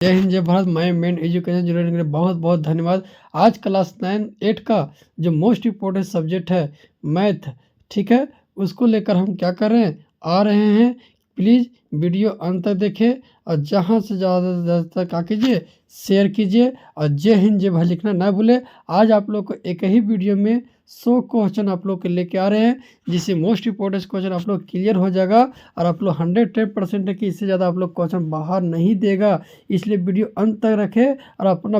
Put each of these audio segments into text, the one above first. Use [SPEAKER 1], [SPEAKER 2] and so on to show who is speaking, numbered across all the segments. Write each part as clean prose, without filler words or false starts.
[SPEAKER 1] जय हिंद जय भारत। मैं मेन एजुकेशन जुड़ने के लिए बहुत बहुत धन्यवाद। आज क्लास 9-8 का जो मोस्ट इम्पोर्टेंट सब्जेक्ट है मैथ, ठीक है, उसको लेकर हम क्या कर रहे हैं, आ रहे हैं। प्लीज़ वीडियो अंत तक देखें और जहाँ से ज़्यादा से ज़्यादा तक क्या कीजिए, शेयर कीजिए और जय हिंद जय भारत लिखना ना भूलें। आज आप लोग को एक ही वीडियो में 100 क्वेश्चन आप लोग के लेके आ रहे हैं, जिससे मोस्ट इम्पोर्टेंट क्वेश्चन आप लोग क्लियर हो जाएगा और आप लोग 110% है कि इससे ज़्यादा आप लोग क्वेश्चन बाहर नहीं देगा। इसलिए वीडियो अंत तक रखें और अपना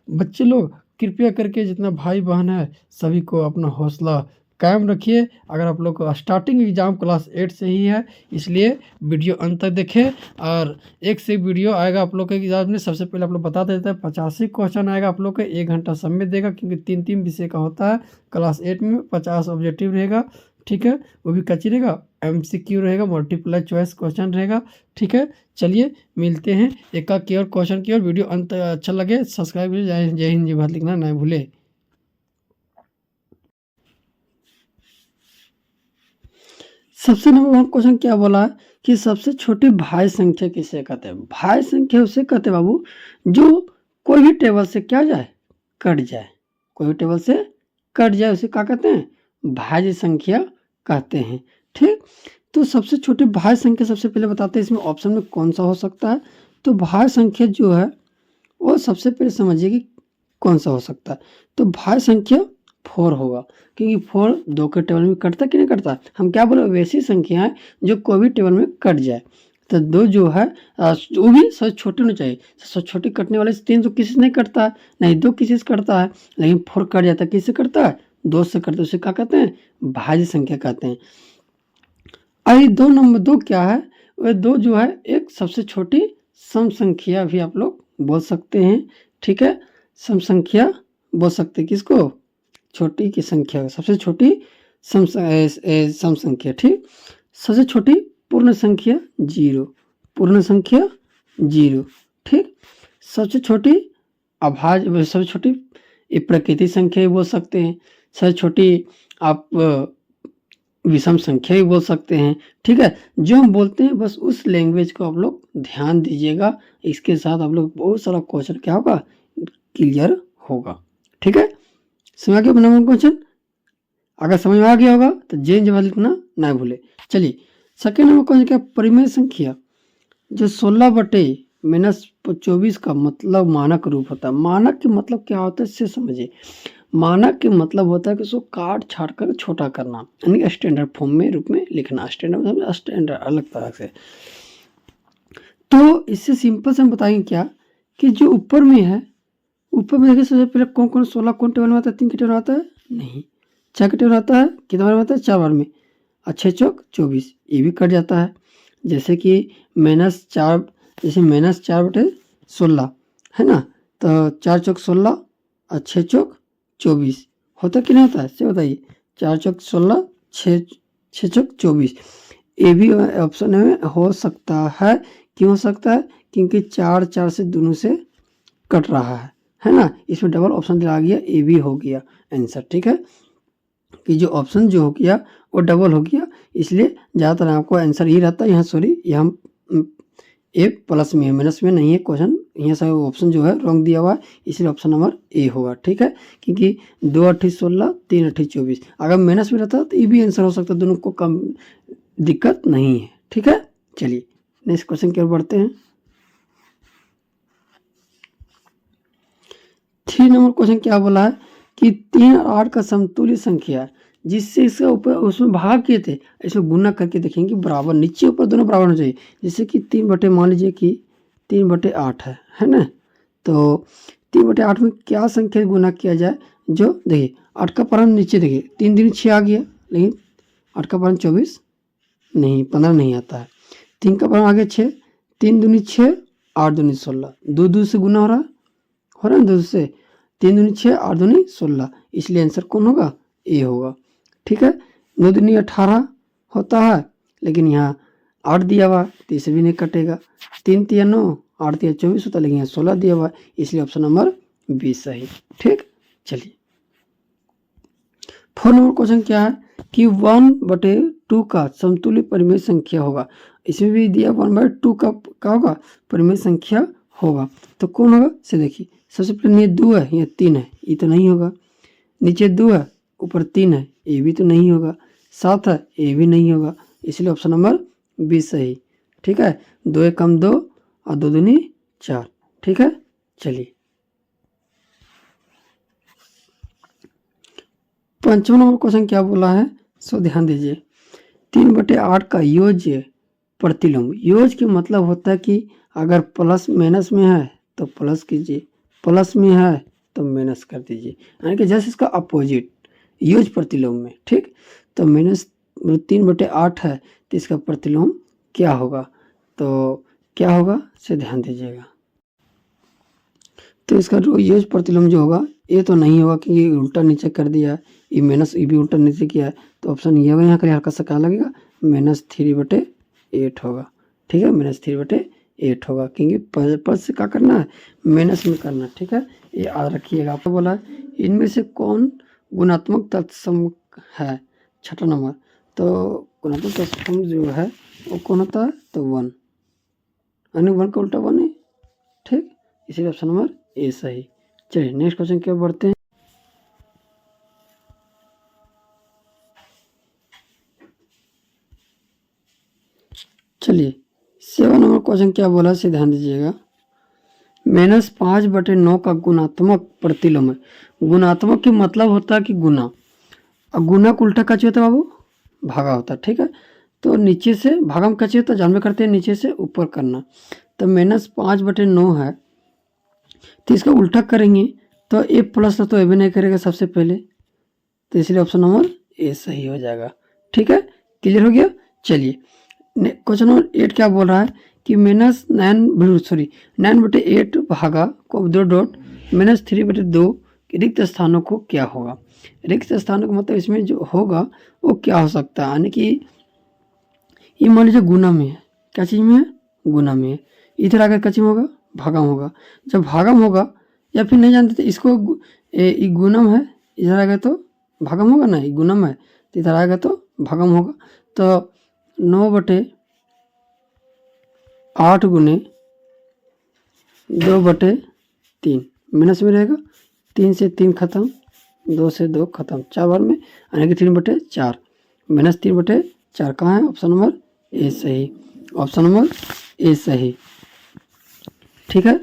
[SPEAKER 1] बच्चे लोग कृपया करके जितना भाई बहन है सभी को अपना हौसला कायम रखिए। अगर आप लोग को स्टार्टिंग एग्ज़ाम क्लास 8 से ही है, इसलिए वीडियो अंत तक देखें और एक से एक वीडियो आएगा आप लोग के एग्जाम में। सबसे पहले आप लोग बता देते हैं 85 क्वेश्चन आएगा आप लोग का, 1 घंटा समय देगा क्योंकि 3-3 विषय का होता है। क्लास 8 में 50 ऑब्जेक्टिव रहेगा, ठीक है, वो भी कच्ची रहेगा, MCQ रहेगा, मल्टीप्लाई चॉइस क्वेश्चन रहेगा, ठीक है। चलिए मिलते हैं एक की और क्वेश्चन की और। वीडियो अंत अच्छा लगे सब्सक्राइब कीजिए। जय हिंद जय भारत लिखना ना भूले। सबसे नंबर 1 क्वेश्चन क्या बोला है कि सबसे छोटी भाज्य संख्या किसे कहते हैं। भाज्य संख्या उसे कहते हैं बाबू जो कोई भी टेबल से क्या जाए, कट जाए। कोई भी टेबल से कट जाए उसे क्या कहते हैं, भाज्य संख्या कहते हैं, ठीक। तो सबसे छोटी भाज्य संख्या सबसे पहले बताते हैं इसमें ऑप्शन में कौन सा हो सकता है। तो भाज्य संख्या जो है वो सबसे पहले समझिए कि कौन सा हो सकता है। तो भाज्य संख्या 4 होगा क्योंकि 4 2 के टेबल में कटता कि नहीं कटता। हम क्या बोले, वैसी संख्या है जो कोई भी टेबल में कट जाए। तो 2 जो है वो भी सबसे छोटी होनी चाहिए। सबसे छोटी कटने वाले से 3 तो किसी से नहीं कटता है, नहीं 2 किसी से कटता है, लेकिन 4 कट जाता है किससे कटता है, 2 से कटता है। उसे क्या कहते हैं, भाज्य संख्या कहते हैं। अभी 2 नंबर 2 क्या है, वह 2 जो है एक सबसे छोटी सम संख्या भी आप लोग बोल सकते हैं, ठीक है। सम संख्या बोल सकते हैं किसको, छोटी की संख्या, सबसे छोटी सम संख्या, ठीक। सबसे छोटी पूर्ण संख्या 0, पूर्ण संख्या 0, ठीक। सबसे छोटी अभाज्य, सबसे छोटी प्राकृतिक संख्या भी बोल सकते हैं। सबसे छोटी आप विषम संख्या भी बोल सकते हैं, ठीक है। जो हम बोलते हैं बस उस लैंग्वेज को आप लोग ध्यान दीजिएगा। इसके साथ आप लोग बहुत सारा क्वेश्चन क्या होगा, क्लियर होगा, ठीक है। समझ गया नंबर क्वेश्चन। अगर समझ में आ गया होगा तो जय जवाब लिखना ना भूले। चलिए सेकेंड नंबर क्वेश्चन क्या, परिमेय संख्या जो 16/-24 का मतलब मानक रूप होता है। मानक के मतलब क्या होता है इससे समझिए। मानक के मतलब होता है कि उसको काट छाट कर छोटा करना, यानी स्टैंडर्ड फॉर्म में रूप में लिखना। स्टैंडर्ड अलग तरह से। तो इससे सिंपल से हम बताएंगे क्या कि जो ऊपर में है, ऊपर में देखिए सबसे पहले कौन कौन 16 कौन टेबल में आता है, 3 के टेबल में आता है, नहीं 6 के टेबल में आता है, कितना बार में आता है, 4 बार में। 6 चौक 24, ये भी कट जाता है। जैसे कि -4, जैसे -4/16 है ना, तो 4 चौक 16 और 6 चौक 24 होता कि नहीं होता है, से बताइए। 4 चौक 16, 6 चौक 24, ये भी ऑप्शन में हो सकता है। क्यों हो सकता है, क्योंकि 4 से दोनों से कट रहा है ना। इसमें डबल ऑप्शन दिया गया, ए भी हो गया आंसर, ठीक है। कि जो ऑप्शन जो हो गया वो डबल हो गया, इसलिए ज़्यादातर आपको आंसर ही रहता है। यहाँ सॉरी यहाँ ए प्लस में है, माइनस में नहीं है क्वेश्चन। यहाँ सब ऑप्शन जो है रॉन्ग दिया हुआ है, इसलिए ऑप्शन नंबर ए होगा, ठीक है। क्योंकि 2 8 16, 3 8 24 अगर माइनस में रहता तो ये भी आंसर हो सकता, दोनों को कम दिक्कत नहीं है, ठीक है। चलिए नेक्स्ट क्वेश्चन की ओर बढ़ते हैं। 3 नंबर क्वेश्चन क्या बोला है कि 3 और 8 का समतुल्य संख्या है, जिससे इसका ऊपर उसमें भाग किए थे, इसमें गुना करके देखेंगे बराबर, नीचे ऊपर दोनों बराबर होना चाहिए। जैसे कि 3 मान लीजिए कि 3/8 है ना। तो 3/8 में क्या संख्या गुना किया जाए, जो देखिए 8 का पारण नीचे देखिए 3 दूनी 6 आ गया, लेकिन 8 का पारण 24 नहीं, 15 नहीं आता है। 3 का पारण आ गया 6, 3 दूनी 6, 8 दूनी 16, 2 से गुना हो रहा है ना, 2 से 3 दूनी 6, 8 दूनी 16, इसलिए आंसर कौन होगा, ए होगा, ठीक है। 9 दूनी 18 होता है, लेकिन यहाँ 8 दिया हुआ तो इसे भी नहीं कटेगा। 3 तिया 9, 8 तिया 24 होता है, लेकिन यहाँ 16 दिया हुआ, इसलिए ऑप्शन नंबर बी सही, ठीक। चलिए 4 नंबर क्वेश्चन क्या है कि 1/2 का समतुल्य परिमेय संख्या होगा। इसमें भी दिया 1/2 का होगा परिमेय संख्या होगा। तो कौन होगा से देखिए, सबसे पहले ये 2 है, ये 3 है, ये तो नहीं होगा। नीचे 2 है, ऊपर 3 है, ये भी तो नहीं होगा। 7 है, ये भी नहीं होगा। इसलिए ऑप्शन नंबर बी सही। ठीक है, 2 एक कम 2 और 2 दूनी 4। ठीक है, चलिए 5वां नंबर क्वेश्चन क्या बोला है, सो ध्यान दीजिए। 3/8 का योज्य प्रतिलोम। योज्य के मतलब होता है कि अगर प्लस माइनस में है तो प्लस कीजिए, प्लस में है तो माइनस कर दीजिए, यानी कि जैसे इसका अपोजिट योज्य प्रतिलोम में। ठीक, तो माइनस 3/8 है तो इसका प्रतिलोम क्या होगा, तो क्या होगा से ध्यान दीजिएगा। तो इसका जो योज्य प्रतिलोम जो होगा ये तो नहीं होगा कि ये उल्टा नीचे कर दिया है, ये माइनस ये भी उल्टा नीचे किया है, तो ऑप्शन ये होगा। यहाँ का हल्का सा क्या लगेगा, -3/8 होगा। ठीक है, -3/8 होगा, क्योंकि पद से क्या करना है, माइनस में करना है। ठीक है, ये याद रखिएगा। आपको बोला है इनमें से कौन गुणात्मक तत्सम है, 6ठा नंबर। तो गुणात्मक तत्सम जो है वो कौन होता है, तो 1, यानी 1 का उल्टा 1 है। ठीक, इसीलिए ऑप्शन नंबर ए सही। चलिए नेक्स्ट क्वेश्चन की ओर बढ़ते हैं। चलिए 7 नंबर क्वेश्चन क्या बोला से ध्यान दीजिएगा। -5/9 का गुणात्मक प्रतिलोम है। गुणात्मक के मतलब होता है कि गुना, और गुना का उल्टा क्या होता है बाबू, भागा होता है। ठीक है, तो नीचे से भागा में क्या होता है, जानवे करते हैं नीचे से ऊपर करना। तो -5/9 है, तो इसका उल्टा करेंगे तो ए प्लस तो ए भी नहीं करेगा सबसे पहले, तो इसलिए ऑप्शन नंबर ए सही हो जाएगा। ठीक है, क्लियर हो गया। चलिए क्वेश्चन नंबर 8 क्या बोल रहा है कि -9/8 भागा को 2 डॉट -3/2 रिक्त स्थानों को क्या होगा। रिक्त स्थानों का मतलब इसमें जो होगा वो क्या हो सकता है, यानी कि ये मान लीजिए गुना में है, क्या चीज़ में है, गुना में है। इधर आकर क्या चीज़ में होगा, भागम होगा। जब भागम होगा या फिर नहीं जानते तो इसको ये गुणम है, इधर आएगा तो भागम होगा ना, ये गुणम है तो इधर आएगा तो भागम होगा। तो 9/8 गुने 2/3 माइनस में रहेगा, 3 से 3 खत्म, 2 से 2 खत्म, 4 बार में, यानी कि 3/4 -3/4 कहाँ है, ऑप्शन नंबर ए सही, ऑप्शन नंबर ए सही। ठीक है,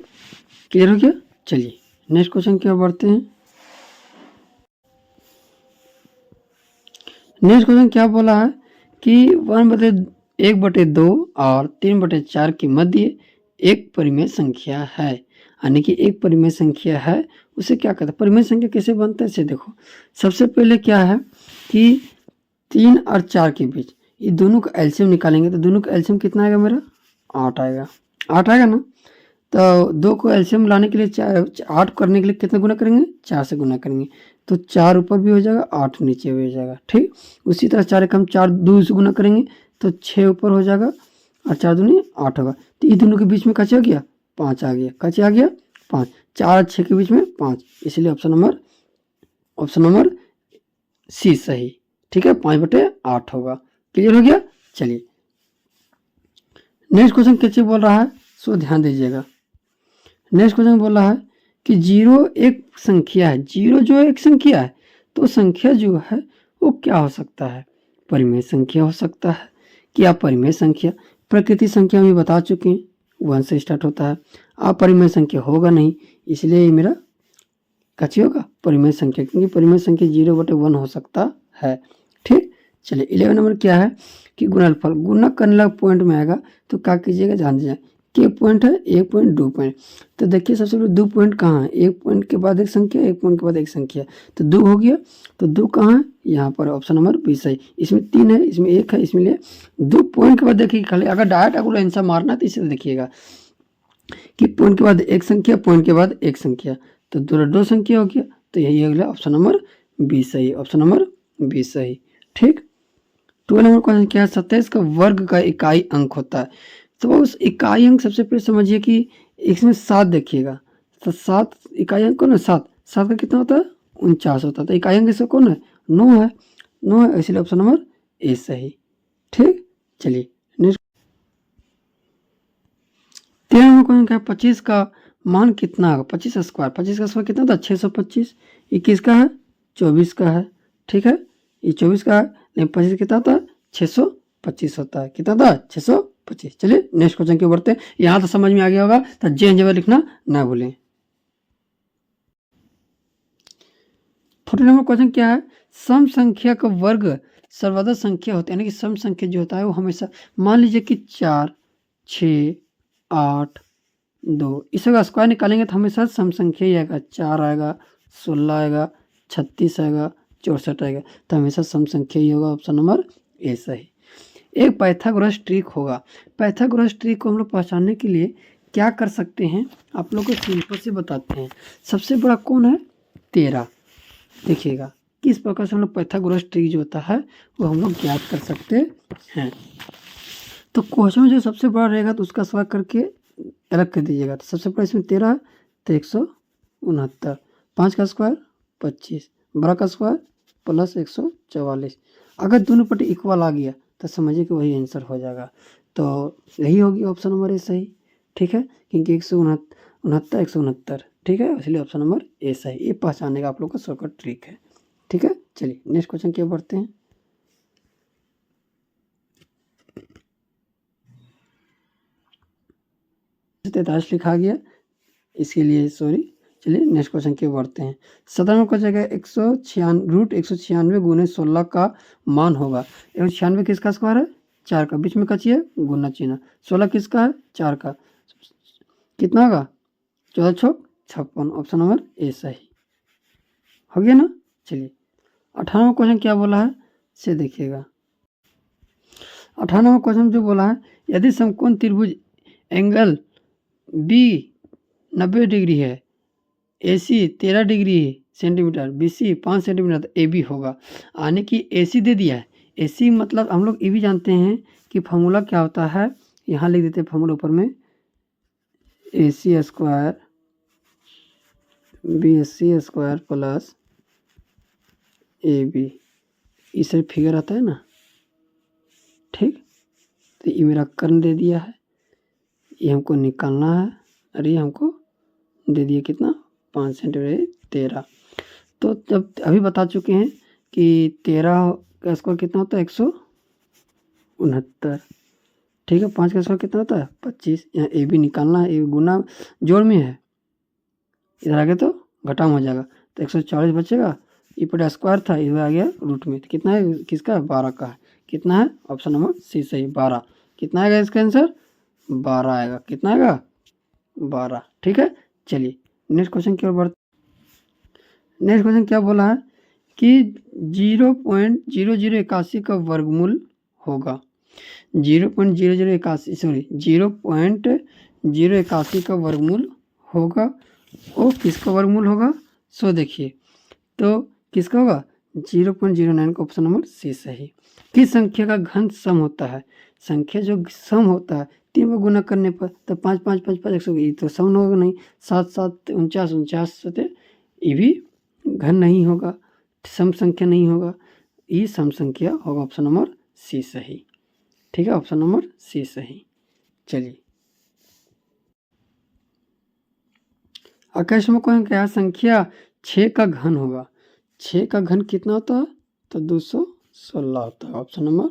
[SPEAKER 1] क्लियर हो गया। चलिए नेक्स्ट क्वेश्चन की ओर बढ़ते हैं। नेक्स्ट क्वेश्चन क्या बोला है कि 1/2 और 3/4 के मध्य एक परिमेय संख्या है, यानी कि एक परिमेय संख्या है, उसे क्या कहते हैं। परिमेय संख्या कैसे बनता है इसे देखो। सबसे पहले क्या है कि 3 और 4 के बीच ये दोनों का एलसीएम निकालेंगे, तो दोनों का एलसीएम कितना आएगा मेरा, 8 आएगा, 8 आएगा ना। तो 2 को एलसीएम लाने के लिए 8 करने के लिए कितना गुना करेंगे, 4 से गुना करेंगे, तो 4 ऊपर भी हो जाएगा, 8 नीचे भी हो जाएगा। ठीक, उसी तरह 4 एकम 4 2 से गुना करेंगे तो 6 ऊपर हो जाएगा और 4 दूनी 8 होगा। तो ये दोनों के बीच में कैसे हो गया, 5 आ गया, कैसे आ गया 5, 4 और 6 के बीच में 5, इसलिए ऑप्शन नंबर सी सही। ठीक है, 5/8 होगा। क्लियर हो गया। चलिए नेक्स्ट क्वेश्चन कैसे बोल रहा है, सो ध्यान दीजिएगा। नेक्स्ट क्वेश्चन बोल रहा है कि 0 एक संख्या है, 0 जो एक संख्या है, तो संख्या जो है वो क्या हो सकता है, परिमेय संख्या हो सकता है। क्या परिमेय संख्या, प्रकृति संख्या में बता चुके हैं 1 से स्टार्ट होता है, अपरिमेय संख्या होगा नहीं, इसलिए ये मेरा कच्ची होगा परिमेय संख्या, क्योंकि परिमेय संख्या 0/1 हो सकता है। ठीक, चलिए 11 नंबर क्या है कि गुणनफल, गुणा करने लगा पॉइंट में आएगा तो क्या कीजिएगा, जान दीजिए कि पॉइंट है 1 पॉइंट 2 पॉइंट। तो देखिए सबसे पहले 2 पॉइंट कहाँ है, 1 पॉइंट के बाद एक संख्या, 1 पॉइंट के बाद एक संख्या, तो 2 हो गया। तो 2 कहाँ है, यहाँ पर, ऑप्शन नंबर बी सही। इसमें 3 है, इसमें 1 है, इसमें लिए 2 पॉइंट के बाद देखिए खाली, अगर डायरेक्ट अगर आंसर मारना तो इसे देखिएगा कि पॉइंट के बाद एक संख्या, पॉइंट के बाद एक संख्या, तो 2 संख्या हो गया, तो यही अगला ऑप्शन नंबर बी सही, ऑप्शन नंबर बी सही। ठीक, 12 नंबर क्वेश्चन क्या है, 27 का वर्ग का इकाई अंक होता है। तो उस इकाई अंक सबसे पहले समझिए कि इसमें 7 देखिएगा, तो 7 इकाई अंक कौन है, 7 का कितना होता है, 49 होता है। तो इकाई अंक इसका कौन है, 9 है, इसलिए ऑप्शन नंबर ए सही। ठीक, चलिए नेक्स्ट 13वां क्वेश्चन क्या है, 25 का मान कितना होगा, 25 का स्क्वायर कितना था 625। ये किसका है 24 का है, ठीक है, ये 24 का है, नहीं 25 कितना था 625 होता है, कितना था 625। चलिए नेक्स्ट क्वेश्चन की ओर बढ़ते हैं। यहाँ तो समझ में आ गया होगा, तो जे जगह लिखना ना भूलें। 40 नंबर क्वेश्चन क्या है, सम संख्या का वर्ग सर्वोदय संख्या होता है, यानी कि सम संख्या जो होता है वो हमेशा, मान लीजिए कि 4, 6, 8, 2, इसका स्क्वायर निकालेंगे तो हमेशा सम संख्या ही आएगा, 4 आएगा, 16 आएगा, 36 आएगा, 64 आएगा, तो हमेशा सम संख्या ही होगा, ऑप्शन नंबर ए सही। एक पाइथागोरस ट्रिक होगा, पाइथागोरस ट्रिक को हम लोग पहचानने के लिए क्या कर सकते हैं, आप लोग को सिंपल से बताते हैं। सबसे बड़ा कौन है 13, देखिएगा किस प्रकार से हम लोग पाइथागोरस ट्रिक जो होता है वो हम लोग ज्ञात कर सकते हैं। तो क्वेश्चन में जो सबसे बड़ा रहेगा तो उसका स्क्वायर करके अलग कर दीजिएगा, तो सबसे बड़ा इसमें 13 है तो 169, 5 का स्क्वायर 25, बड़ा का स्क्वायर प्लस 144। अगर दोनों पट्टी इक्वल आ गया तो समझिए कि वही आंसर हो जाएगा, तो यही होगी ऑप्शन नंबर ए सही, ठीक है, क्योंकि 169 169, ठीक है, इसलिए ऑप्शन नंबर ए सही। ये पहचानने का आप लोग का शॉर्टकट ट्रिक है, ठीक है। चलिए नेक्स्ट क्वेश्चन की ओर बढ़ते हैं। तैतालीस लिखा गया, इसके लिए सॉरी। चलिए नेक्स्ट क्वेश्चन की ओर बढ़ते हैं। 17 का जगह 196 गुने 16 का मान होगा। 196 किसका स्क्वायर है 4 का, बीच में का चाहिए गुना चिन्ह, 16 किसका है 4 का, कितना होगा 14 छक 56, ऑप्शन नंबर ए सही हो गया ना। चलिए 18वां क्वेश्चन क्या बोला है से देखिएगा। 18वां क्वेश्चन जो बोला है, यदि समकोण त्रिभुज एंगल बी 90 डिग्री है, A C 13 degree centimetre, B C 5 centimetre, तो ए बी होगा। यानी कि ए सी दे दिया है, ए सी मतलब हम लोग ये भी जानते हैं कि फॉर्मूला क्या होता है, यहाँ लिख देते हैं फॉर्मूला ऊपर में, A C square B S C square plus A B, इसे फिगर आता है ना, ठीक, तो ये मेरा कर्ण दे दिया है, ये हमको निकालना है, और ये हमको दे दिया कितना 5 सेंटीमीटर 13। तो जब अभी बता चुके हैं कि 13 का स्क्वायर कितना होता है 169, ठीक है, 5 का स्क्वायर कितना होता है 25, यहाँ ए बी निकालना है, ए गुना जोड़ में है, इधर आगे तो घटा हो जाएगा, तो 140 बचेगा, ये पर स्क्वायर था, इधर आ गया रूट में, तो कितना है किसका 12 का है, कितना है ऑप्शन नंबर सी सही 12, कितना आएगा इसका आंसर 12 आएगा, कितना आएगा 12, ठीक है। चलिए नेक्स्ट क्वेश्चन की ओर बढ़ते। नेक्स्ट क्वेश्चन क्या बोला है कि 0.0081 का वर्गमूल होगा, 0.0081 सॉरी 0.081 का वर्गमूल होगा, वो किसका वर्गमूल होगा, सो देखिए तो किसका होगा 0.09 का, ऑप्शन नंबर सी सही। किस संख्या का घन सम होता है, संख्या जो सम होता है 3 को गुना करने पर, तो 5 5 5 5 120, तो सम होगा नहीं, 7 7 49 49, ये भी घन नहीं होगा, सम संख्या नहीं होगा, ये सम संख्या होगा, ऑप्शन नंबर सी सही, ठीक है, ऑप्शन नंबर सी सही। चलिए 21वां क्वेश्चन क्या है, संख्या 6 का घन होगा, 6 का घन कितना होता है तो 216 होता है, ऑप्शन नंबर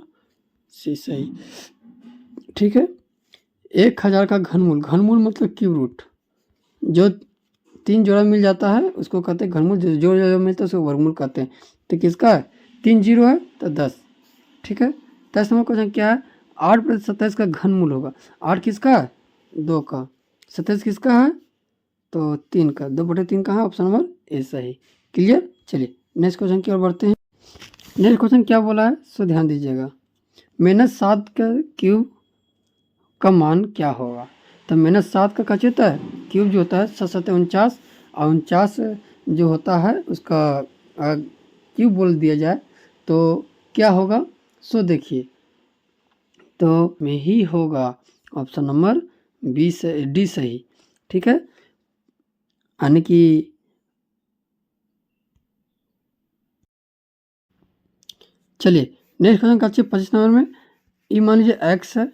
[SPEAKER 1] सी सही, ठीक है। 1000 का घनमूल, घनमूल मतलब क्यूब रूट, जो 3 जोड़ा मिल जाता है उसको कहते हैं घनमूल, जो जोड़ा मिलता है उसको वर्गमूल कहते हैं, तो किसका है 3 जीरो है तो 10, ठीक है। 10 नंबर क्वेश्चन क्या है, 8/27 का घनमूल होगा, 8 किसका है 2 का, 27 किसका है तो 3 का, 2/3 का है, ऑप्शन नंबर ए सही, क्लियर। चलिए नेक्स्ट क्वेश्चन की ओर बढ़ते हैं। नेक्स्ट क्वेश्चन क्या बोला है सो ध्यान दीजिएगा, -7 का क्यूब का मान क्या होगा, तो -7 का कैसे होता है क्यूब जो होता है 7 7 49, और 49 जो होता है उसका क्यूब बोल दिया जाए तो क्या होगा, सो देखिए तो में ही होगा, ऑप्शन नंबर बी से डी सही, ठीक है, यानी कि चलिए नेक्स्ट क्वेश्चन का 25 नंबर में, ये मान लीजिए एक्स है,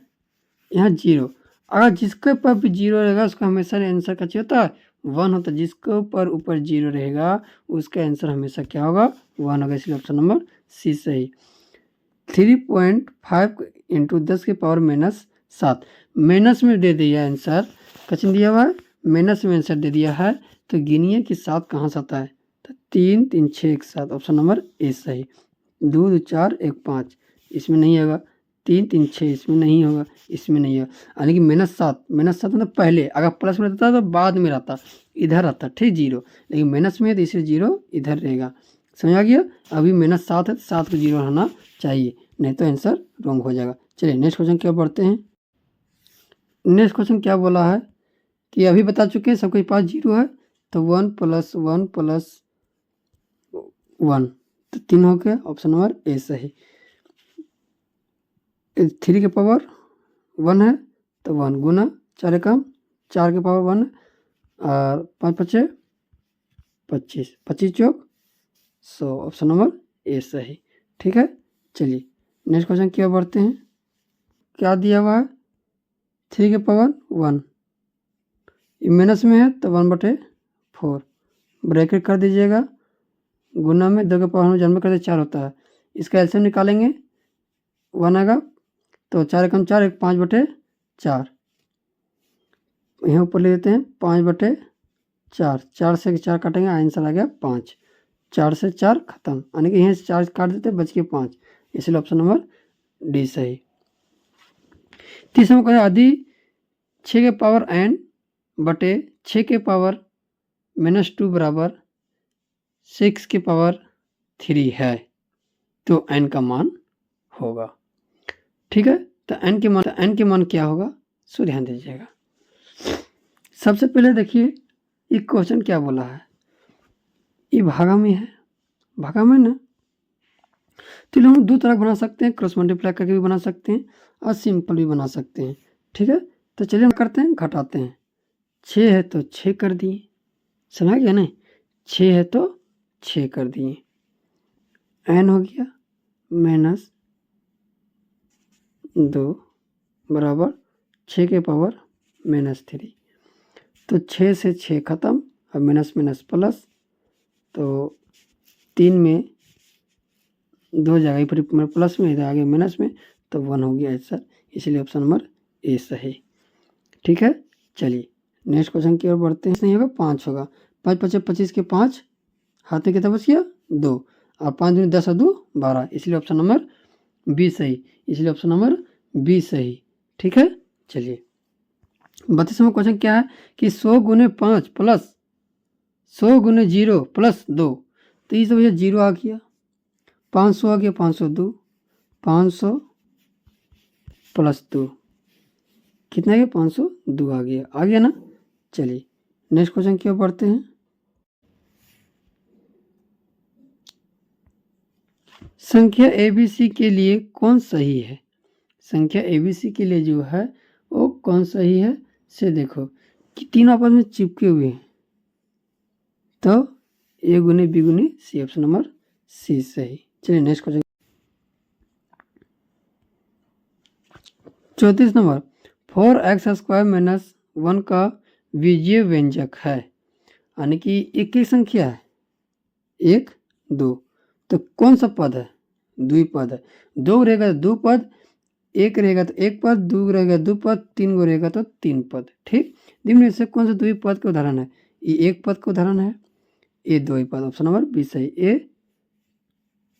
[SPEAKER 1] यहाँ 0, अगर जिसके ऊपर भी जीरो रहेगा उसका हमेशा आंसर क्या होता है, 1 होता है। जिसके ऊपर जीरो रहेगा उसका आंसर हमेशा क्या होगा, 1 होगा। इसलिए ऑप्शन नंबर सी सही। 3.5 इंटू 10⁻⁻7 माइनस में दे दिया आंसर, कचन दिया हुआ है माइनस में आंसर दे दिया है, तो गिनिए कि 7 कहाँ से आता है, तो 3 3 6 1 7 ऑप्शन नंबर ए सही। 2 2 4 1 5 इसमें नहीं होगा, 3 3 6 इसमें नहीं होगा, इसमें नहीं होगा। यानी कि -7 मतलब पहले, अगर प्लस में रहता तो बाद में रहता, इधर आता ठीक जीरो, लेकिन माइनस में है तो इसलिए जीरो इधर रहेगा। समझ आ गया। अभी -7 है तो 7 को जीरो रहना चाहिए, नहीं तो आंसर रॉन्ग हो जाएगा। चलिए नेक्स्ट क्वेश्चन क्या पढ़ते हैं। नेक्स्ट क्वेश्चन क्या बोला है कि अभी बता चुके हैं सबके पास जीरो है, तो 1 + 1 + 1 तो 3 हो गया, ऑप्शन नंबर ए सही। 3 के पावर 1 है तो 1 गुना 4 एकम 4 के पावर 1 और 5 5 25 25 चौक 100 ऑप्शन नंबर ए सही। ठीक है। चलिए नेक्स्ट क्वेश्चन क्या बढ़ते हैं। क्या दिया हुआ है 3 के पावर 1, ये माइनस में है तो 1/4 ब्रैकेट कर दीजिएगा, गुना में 2 के पावर में जन्म करते 4 होता है, इसका एलसीएम निकालेंगे 1 आएगा, तो 4 एकम 4 एक 5/4 यहाँ ऊपर ले लेते हैं 5/4, 4 से 4 काटेंगे आंसर आ गया 5, 4 से 4 खत्म, यानी कि यहाँ से 4 काट देते बच के 5, इसलिए ऑप्शन नंबर डी सही। तीसरा में कहा आदि 6 के पावर n बटे 6 के पावर -2 बराबर 6 के पावर 3 है, तो n का मान होगा। ठीक है। तो n के मान क्या होगा, सो ध्यान दीजिएगा। सबसे पहले देखिए ये क्वेश्चन क्या बोला है, ये भागा में है, भागा में ना, तो हम दो तरह बना सकते हैं, क्रॉस मल्टीप्लाई करके भी बना सकते हैं और सिंपल भी बना सकते हैं। ठीक है। तो चलिए हम करते हैं, घटाते हैं। 6 है तो 6 कर दिए, समझ गया नहीं, 6 है तो 6 कर दिए, n हो गया -2 बराबर 6 के पावर -3, तो 6 से 6 खत्म, अब माइनस माइनस प्लस, तो 3 में 2 जगह पर प्लस में, इधर आगे माइनस में, तो 1 हो गया आंसर, इसलिए ऑप्शन नंबर ए सही। ठीक है। चलिए नेक्स्ट क्वेश्चन की ओर बढ़ते हैं। नहीं होगा 5 होगा, 5 5 25 के 5 हाथ में कितना बच गया 2, और 5 दूनी 10 और 2 12, इसलिए ऑप्शन नंबर बी सही, इसलिए ऑप्शन नंबर बी सही। ठीक है। चलिए 32वां क्वेश्चन क्या है कि 100 × 5 + 100 × 0 + 2, तो ये तो भैया 0 आ गया, 500 आ गया, 502, 500 + 2 कितना गया 502 आ गया ना। चलिए नेक्स्ट क्वेश्चन की ओर बढ़ते हैं। संख्या ABC के लिए कौन सही है, संख्या ABC के लिए जो है वो कौन सही है, से देखो कि तीनों आपस में चिपके हुए हैं, तो A × B × C option number C सही। चलिए नेक्स्ट क्वेश्चन 34 नंबर 4x² - 1 का बीजीय व्यंजक है, यानी कि एक एक संख्या है 1 2, तो कौन सा पद है, द्विपद है, 2 रहेगा तो 2 पद, 1 रहेगा तो 1 पद, 2 रहेगा 2 पद, 3 गो रहेगा तो 3 पद। ठीक, निम्न से कौन सा द्विपद का उदाहरण है, ये 1 पद का उदाहरण है, ये 2 पद, ऑप्शन नंबर बी सही, ए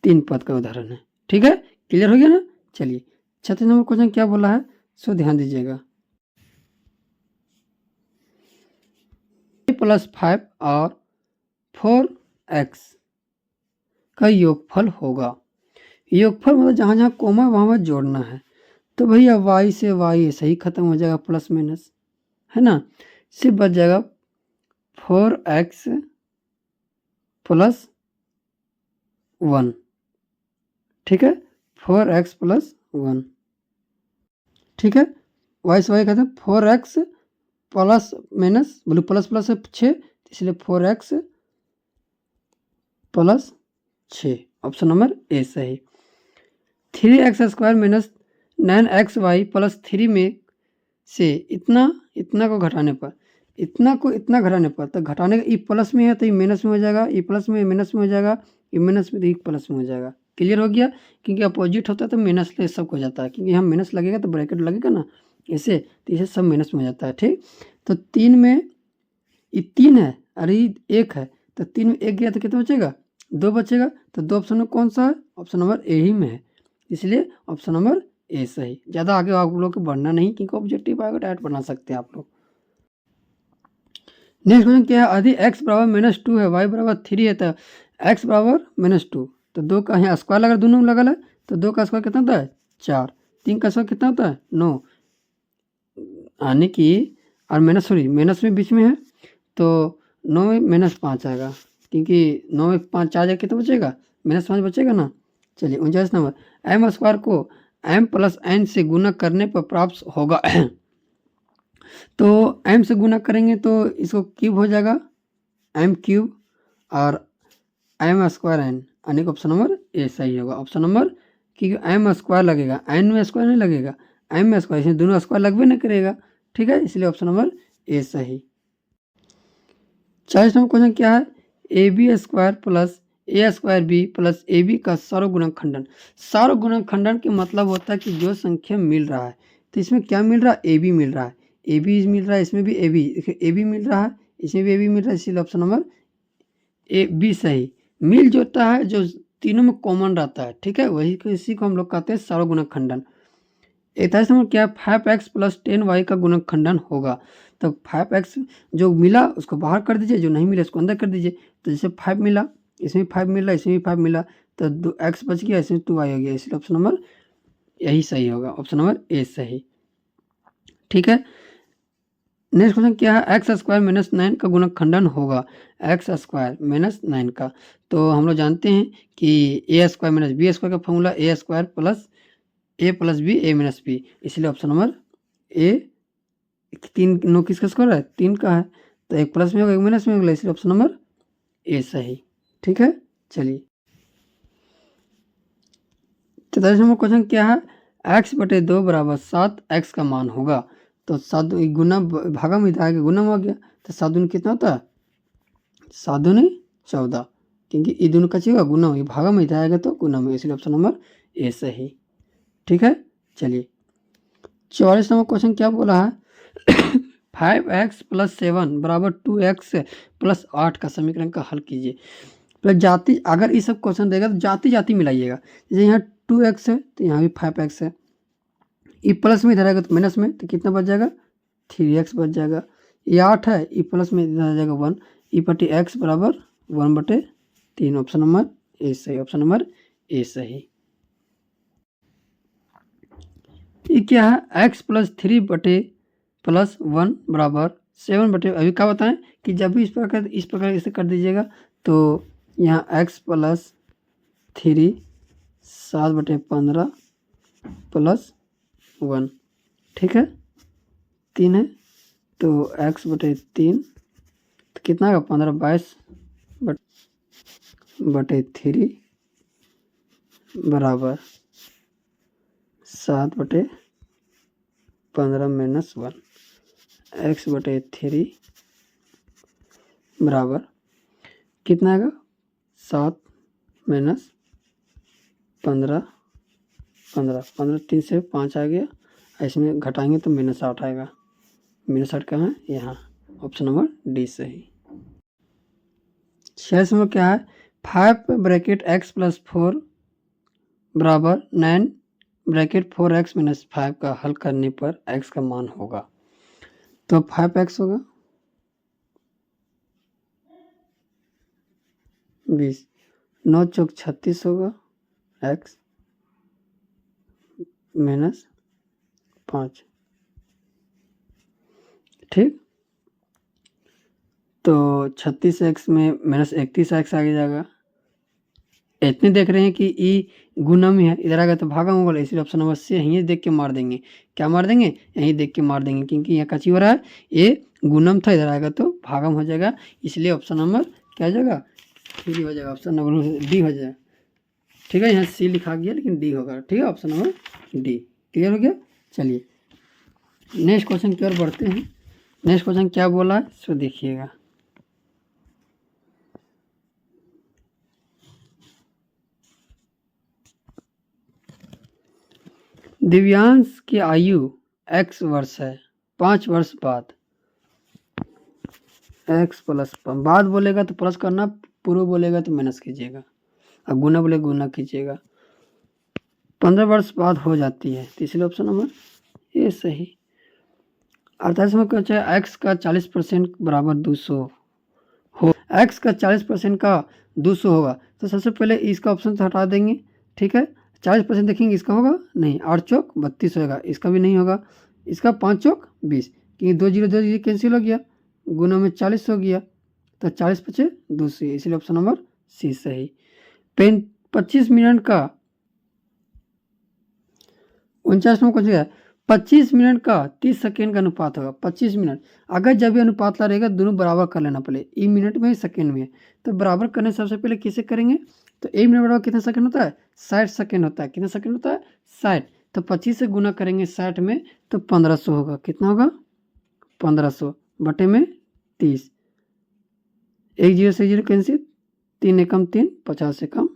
[SPEAKER 1] 3 पद का उदाहरण है। ठीक है, क्लियर हो गया ना। चलिए 36 नंबर क्वेश्चन क्या बोला है, सो ध्यान दीजिएगा। +5 और 4x का योगफल होगा, योगफल मतलब जहाँ जहाँ कोमा वहाँ जोड़ना है, तो भैया y से y ऐसे ही खत्म हो जाएगा, प्लस माइनस है ना, सिर्फ बच जाएगा 4x + 1। ठीक है, 4x + 1। ठीक है, y से y खत्म, 4x प्लस माइनस बोलो प्लस प्लस है 6, इसलिए 4x + 6 ऑप्शन नंबर ए सही। 3x² - 9xy + 3 में से इतना इतना को घटाने पर, इतना को इतना घटाने पर, तो घटाने का ई प्लस में है तो ये माइनस में हो जाएगा, ई प्लस में माइनस में हो जाएगा, ये माइनस में तो ई प्लस में हो जाएगा। क्लियर हो गया? क्योंकि अपोजिट होता है तो माइनस ले सब हो जाता है, क्योंकि यहाँ माइनस लगेगा तो ब्रैकेट लगेगा ना ऐसे, तो इसे सब माइनस में हो जाता है। ठीक, तो 3 में ये 3 है और ये 1 है, तो 3 में 1 गया तो कितना बचेगा? 2 बचेगा। तो 2 ऑप्शन में कौन सा है? ऑप्शन नंबर ए ही में है, इसलिए ऑप्शन नंबर ए सही। ज़्यादा आगे आप लोग को बढ़ना नहीं, क्योंकि ऑब्जेक्टिव आएगा डायरेक्ट बना सकते हैं आप लोग। नेक्स्ट क्वेश्चन क्या है? यदि x बराबर -2 है, y बराबर 3 है, तो x बराबर -2, तो 2 का यहाँ स्क्वायर लगा, दोनों में लगल है, तो 2 का स्क्वायर कितना होता है? 4। 3 का स्क्वायर कितना होता है? 9, यानी कि और माइनस में बीच में है, तो 9 में -5 आएगा, क्योंकि 9 में 5 4 जाए कितना बचेगा? -5 बचेगा ना। चलिए 49 नंबर, m स्क्वायर को m प्लस n से गुना करने पर प्राप्त होगा। तो m से गुना करेंगे तो इसको क्यूब हो जाएगा, m क्यूब और m स्क्वायर n, यानी कि ऑप्शन नंबर ए सही होगा। ऑप्शन नंबर, क्योंकि m स्क्वायर लगेगा, n में स्क्वायर नहीं लगेगा, m में स्क्वायर, इसमें दोनों स्क्वायर लगबे नहीं करेगा। ठीक है, इसलिए ऑप्शन नंबर ए सही। 40 नंबर क्वेश्चन क्या है? A B square plus A square B plus A B का सार्वगुणक खंडन। सार्वगुणक खंडन के मतलब होता है कि जो संख्या मिल रहा है, तो इसमें क्या मिल रहा है? ए बी मिल रहा है, ए बी मिल रहा है, इसमें भी ए बी मिल रहा है, इसमें भी ए बी मिल रहा है, इसलिए ऑप्शन नंबर ए बी सही। मिल जोता है जो तीनों में कॉमन रहता है, ठीक है, वही इसी को हम लोग कहते हैं सार्वगुणक खंडन। 41 नंबर क्या है? 5x प्लस 10y का गुणक खंडन होगा। तो 5x जो मिला उसको बाहर कर दीजिए, जो नहीं मिला उसको अंदर कर दीजिए। तो जैसे 5 मिला, इसमें 5 मिला, इसमें भी 5 मिला, तो x बच गया, इसमें 2y हो गया, इसलिए ऑप्शन नंबर यही सही होगा, ऑप्शन नंबर ए सही। ठीक है, नेक्स्ट क्वेश्चन क्या है? एक्स स्क्वायर माइनस 9 का गुणक खंडन होगा। एक्स स्क्वायर माइनस 9 का, तो हम लोग जानते हैं कि ए स्क्वायर माइनस बी स्क्वायर का फॉर्मूला ए स्क्वायर प्लस ए प्लस बी ए माइनस बी, इसलिए ऑप्शन नंबर ए। 3 9 किसका स्क्वायर है? 3 का है, तो एक प्लस में होगा एक माइनस में होगा, इसलिए ऑप्शन नंबर ए सही। ठीक है, चलिए 43 नंबर क्वेश्चन क्या है? x/2 बराबर 7x का मान होगा। तो 7 गुना भागा में इधर गुना में आ गया, तो 7 दूनी कितना होता है? 7 दूनी 14, क्योंकि ये दोनों का होगा गुना में, भागा में इधर आएगा तो गुना में, इसलिए ऑप्शन नंबर ए सही। ठीक है, चलिए 44 नंबर क्वेश्चन क्या बोला है? 5x प्लस 7 बराबर 2x प्लस 8 का समीकरण का हल कीजिए। प्लस जाति, अगर ये सब क्वेश्चन देगा तो जाति जाति मिलाइएगा। जैसे यहाँ 2x है तो यहाँ भी 5x है, ये प्लस में इधर आएगा तो माइनस में, तो कितना बच जाएगा? 3x बच जाएगा। ये 8 है, ये प्लस में इधर आ जाएगा 1, ई बटे एक्स बराबर 1/3, ऑप्शन नंबर ए सही, ऑप्शन नंबर ए सही। ये क्या है? x प्लस 3/+1 बराबर 7/, अभी क्या बताएं कि जब भी इस प्रकार इसे कर दीजिएगा, तो यहाँ x प्लस 3 7/15 प्लस 1, ठीक है, 3 है, तो x/3 तो कितना का 15/22/3 बराबर 7/15 - 1 x/3 बराबर कितना आएगा? 7 - 15 15 3 से 5 आ गया, इसमें घटाएंगे तो -8 आएगा। -8 कहाँ है? यहाँ, ऑप्शन नंबर डी सही। 6 नंबर क्या है? 5 x + 4 बराबर 9 4x - 5 का हल करने पर x का मान होगा। तो 5x होगा 20, 9 चौक 36 होगा, x - 5, ठीक, तो 36x में -31x आगे जाएगा। इतने देख रहे हैं कि ई गुना में है, इधर आएगा तो भागा में होगा, इसलिए ऑप्शन नंबर सी यहीं देख के मार देंगे। क्या मार देंगे? यहीं देख के मार देंगे, क्योंकि यहाँ कची हो रहा है, ये गुणम था, इधर आएगा तो भागम हो जाएगा, इसलिए ऑप्शन नंबर क्या हो जाएगा? डी हो जाएगा, ऑप्शन नंबर डी हो जाएगा। ठीक है, यहाँ सी लिखा गया लेकिन डी होगा, ठीक है, ऑप्शन नंबर डी। क्लियर हो गया? चलिए नेक्स्ट क्वेश्चन की ओर बढ़ते हैं। नेक्स्ट क्वेश्चन क्या बोला है सो देखिएगा। दिव्यांश की आयु x वर्ष है, 5 वर्ष बाद x प्लस बाद बोलेगा तो प्लस करना, पूर्व बोलेगा तो माइनस कीजिएगा, और गुना बोले गुना कीजिएगा। 15 वर्ष बाद हो जाती है, तो इसलिए ऑप्शन नंबर ए सही। 48 में क्या है, x का 40% बराबर 200 हो, x का 40% का 200 होगा, तो सबसे पहले इसका ऑप्शन तो हटा देंगे, ठीक है। 40% देखेंगे, इसका होगा नहीं, 8 चौक 32 होगा, इसका भी नहीं होगा, इसका 5 चौक 20, क्योंकि 2 जीरो कैंसिल हो गया, गुना में 40 हो गया, तो 40 पचे 200, इसलिए ऑप्शन नंबर सी सही। 25 मिनट का 49 में कुछ है, 25 मिनट का 30 सेकेंड का अनुपात होगा। 25 मिनट, अगर जब भी अनुपात ला रहेगा दोनों बराबर कर लेना पहले, ई मिनट में सेकेंड में, तो बराबर करने सबसे पहले किसे करेंगे, तो 1 मिनट बराबर कितना सेकंड होता है, 60 सेकंड होता है। कितना सेकंड होता है, 60, तो 25 से गुना करेंगे 60 में, तो 1500 होगा। कितना होगा, 1500 बटे में 30, 1 जीरो से जीरो कैंसिल, 3 एकम 3, 50 से कम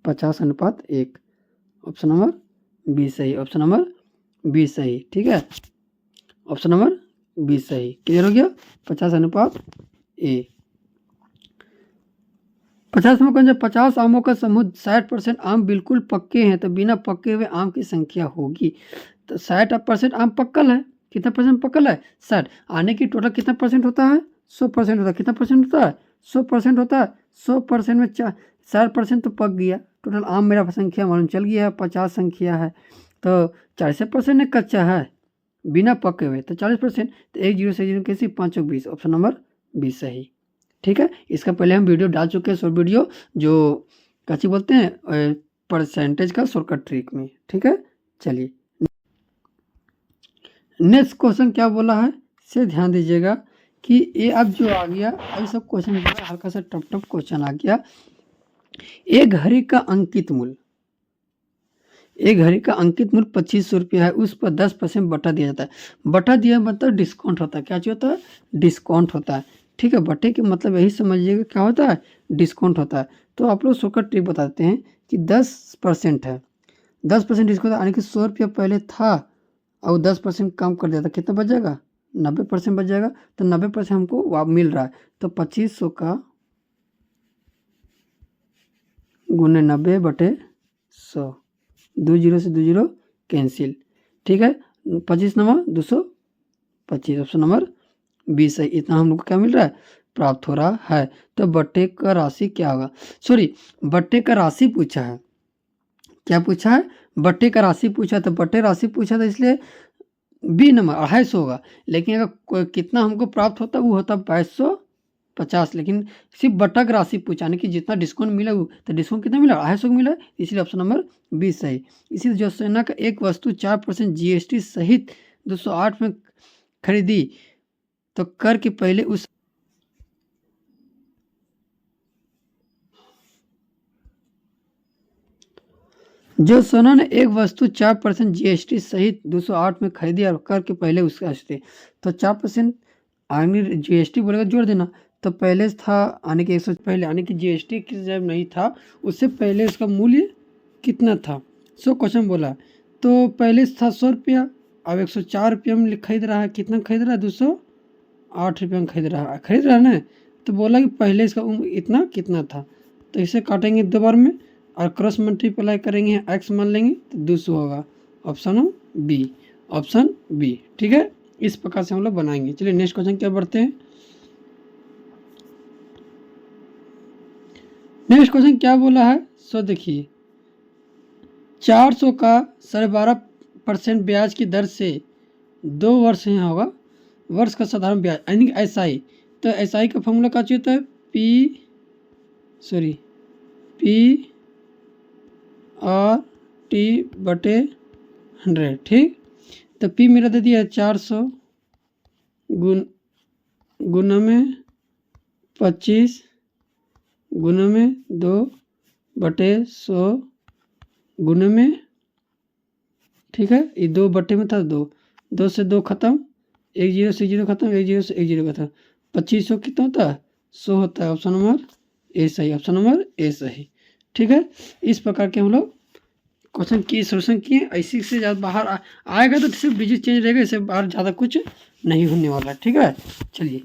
[SPEAKER 1] 50/1, ऑप्शन नंबर बी सही। ऑप्शन नंबर बी सही, ठीक है, ऑप्शन नंबर बी सही। क्लियर हो गया, 50/ए। 50 में कौन सा, 50 आमों का समूह, 60% आम बिल्कुल पक्के हैं, तो बिना पक्के हुए आम की संख्या होगी, तो 60% आम पक्कल है। कितना परसेंट पक्कल है, 60, आने की टोटल कितना परसेंट होता है, 100% होता है। कितना परसेंट होता है, 100% होता है। 100% में 60% तो पक गया, टोटल आम मेरा संख्या मालूम चल गया है, 50 संख्या है, तो 40% ने कच्चा है बिना पके हुए, तो 40%, तो 1 जीरो से जीरो कैसी, 5 और 20, ऑप्शन नंबर 20 सही, ठीक है। इसका पहले हम वीडियो डाल चुके हैं, शॉर्ट वीडियो, जो कैसे बोलते हैं परसेंटेज का शॉर्टकट ट्रिक में, ठीक है। चलिए नेक्स्ट क्वेश्चन क्या बोला है से ध्यान दीजिएगा कि ये अब जो आ गया, अभी सब क्वेश्चन हल्का सा टफ टफ क्वेश्चन आ गया। एक घड़ी का अंकित मूल्य, एक घड़ी का अंकित मूल्य 2500 रुपया है, उस पर 10% बटा दिया जाता है। बटा दिया मतलब डिस्काउंट होता है, क्या चीज होता है, डिस्काउंट होता है, ठीक है। बटे के मतलब यही समझिएगा क्या होता है, डिस्काउंट होता है। तो आप लोग शॉर्टकट ट्रिक बताते हैं कि 10% है, 10% डिस्काउंट, यानी कि 100 रुपया पहले था और 10% कम कर दिया था, कितना बच जाएगा, 90% बच जाएगा। तो 90% हमको मिल रहा है, तो 2500 का गुने 90 बटे 100, 2 जीरो से 2 जीरो कैंसिल, ठीक है। 25 नंबर 225, ऑप्शन नंबर 20 है। इतना हम लोग को क्या मिल रहा है, प्राप्त हो रहा है। तो बट्टे का राशि क्या होगा, सॉरी बट्टे का राशि पूछा है, क्या पूछा है, बट्टे का राशि पूछा, तो बट्टे राशि पूछा था, इसलिए बी नंबर 250 होगा। लेकिन अगर कितना हमको प्राप्त होता वो होता 2250, लेकिन सिर्फ बटा का राशि पूछा, यानी कि जितना डिस्काउंट मिला वो, तो डिस्काउंट कितना मिला, 250 को मिला, इसलिए ऑप्शन नंबर 20 सही। इसी जो सेना का एक वस्तु 4% GST सहित 208 में खरीदी, तो कर के पहले उस जो सोना ने एक वस्तु 4% GST सहित 208 में खरीदी और कर के पहले उसका अस्ते, तो 4% आने GST बोलेगा जोड़ देना, तो पहले था आने के 100 पहले, आने की GST किस जब नहीं था उससे पहले उसका मूल्य कितना था। सो क्वेश्चन बोला, तो पहले था 100 रुपया, अब 104 रुपया में खरीद रहा है, कितना खरीद रहा है, 208 रुपया में खरीद रहा है ना। तो बोला कि पहले इसका इतना कितना था, तो इसे काटेंगे 2 बार में और क्रॉस मल्टीप्लाई करेंगे, x मान लेंगे तो 200 होगा, ऑप्शन बी, ऑप्शन बी, ठीक है। इस प्रकार से हम लोग बनाएंगे। चलिए नेक्स्ट क्वेश्चन क्या बढ़ते हैं। नेक्स्ट क्वेश्चन क्या बोला है सो देखिए, 400 का 12.5% ब्याज की दर से 2 वर्ष यहाँ होगा, वर्ष का साधारण ब्याज यानी कि SI, तो SI का फॉर्मूला क्या चाहिए होता है, P और T बटे 100, ठीक। तो P मेरा दे दिया है 400 गुना में 25 गुना में 2 बटे 100 गुना में, ठीक है, ये 2 बटे में था 2 2 से 2 खत्म, 1 जीरो से 0 खत्म, 1 जीरो से 1 जीरो खत्म, 2500 कितना होता है 100 होता है। ऑप्शन नंबर ए सही, ऑप्शन नंबर ए सही। ठीक है, इस प्रकार के हम लोग क्वेश्चन की सोल्यूशन किए। ऐसी से ज़्यादा बाहर आएगा तो सिर्फ डिजिट चेंज रहेगा, इससे बाहर ज़्यादा कुछ नहीं होने वाला है। ठीक है, चलिए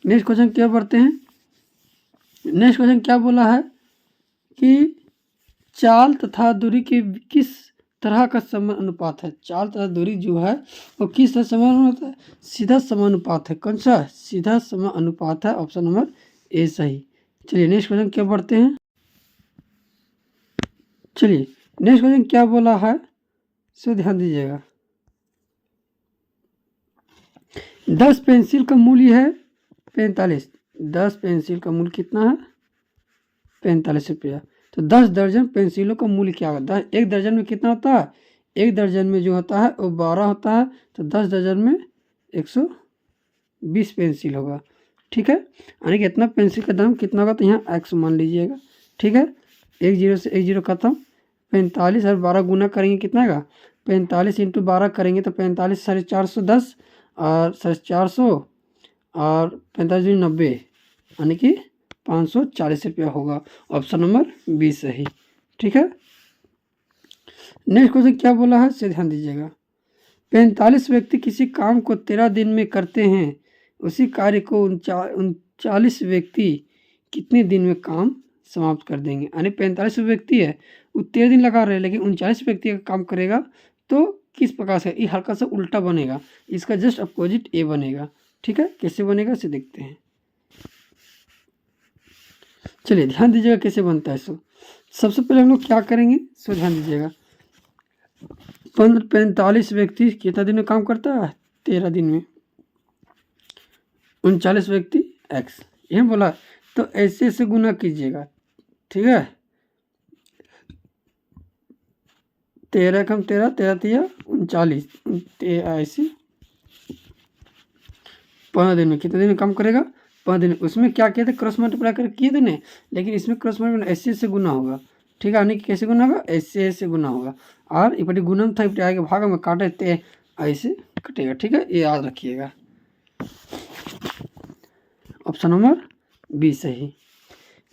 [SPEAKER 1] नेक्स्ट क्वेश्चन क्या पढ़ते हैं। नेक्स्ट क्वेश्चन क्या बोला है कि चाल तथा दूरी के किस तरह का समानुपात है। चाल तथा दूरी जो है वो किस तरह समानुपात है, सीधा समानुपात है। कौन सा सीधा समानुपात है, ऑप्शन नंबर ए सही। चलिए नेक्स्ट क्वेश्चन क्या पढ़ते हैं। चलिए नेक्स्ट क्वेश्चन क्या बोला है, सो ध्यान दीजिएगा। 10 पेंसिल का मूल्य है 45। 10 पेंसिल का मूल्य कितना है 45 रुपया। तो 10 दर्जन पेंसिलों का मूल्य क्या होगा। एक दर्जन में कितना होता है, एक दर्जन में जो होता है वो 12 होता है। तो 10 दर्जन में 120 पेंसिल होगा। ठीक है, यानी कि इतना पेंसिल का दाम कितना होगा, तो यहाँ एक्स मान लीजिएगा। ठीक है, 1 जीरो से 1 जीरो खत्म, 45 और 12 गुना करेंगे कितना आएगा 45 इंटू 12 करेंगे तो 45 410 और 450 और 45 90, यानी कि 540 रुपया होगा। ऑप्शन नंबर बी सही। ठीक है, नेक्स्ट क्वेश्चन क्या बोला है, से ध्यान दीजिएगा। 45 व्यक्ति किसी काम को 13 दिन में करते हैं, उसी कार्य को 39 व्यक्ति कितने दिन में काम समाप्त कर देंगे। यानी 45 व्यक्ति है वो 13 दिन लगा रहे हैं, लेकिन 39 व्यक्ति का काम करेगा तो किस प्रकार से, ये हल्का सा उल्टा बनेगा, इसका जस्ट अपोजिट ए बनेगा। ठीक है, कैसे बनेगा इसे देखते हैं। चलिए ध्यान दीजिएगा कैसे बनता है। सबसे पहले हम लोग क्या करेंगे, सो ध्यान दीजिएगा। 45 व्यक्ति कितना दिन में काम करता है 13 दिन में, 39 व्यक्ति एक्स, ये बोला। तो ऐसे ऐसे गुना कीजिएगा। ठीक है, 13 कम 13, 13 तिया 39, ऐसे 15 दिन में कितने दिन में काम करेगा 15 दिन। उसमें क्या किया था, क्रॉस मल्टीप्लाई कर किए थे नहीं, लेकिन इसमें क्रॉस मल्टीप्लाई ऐसे ऐसे गुना होगा। ठीक है, यानी कि कैसे गुना होगा, ऐसे ऐसे गुना होगा। और इपटी गुणन था, इपटी आगे भाग में काटे थे, ऐसे कटेगा। ठीक है, ये याद रखिएगा। ऑप्शन नंबर बी सही।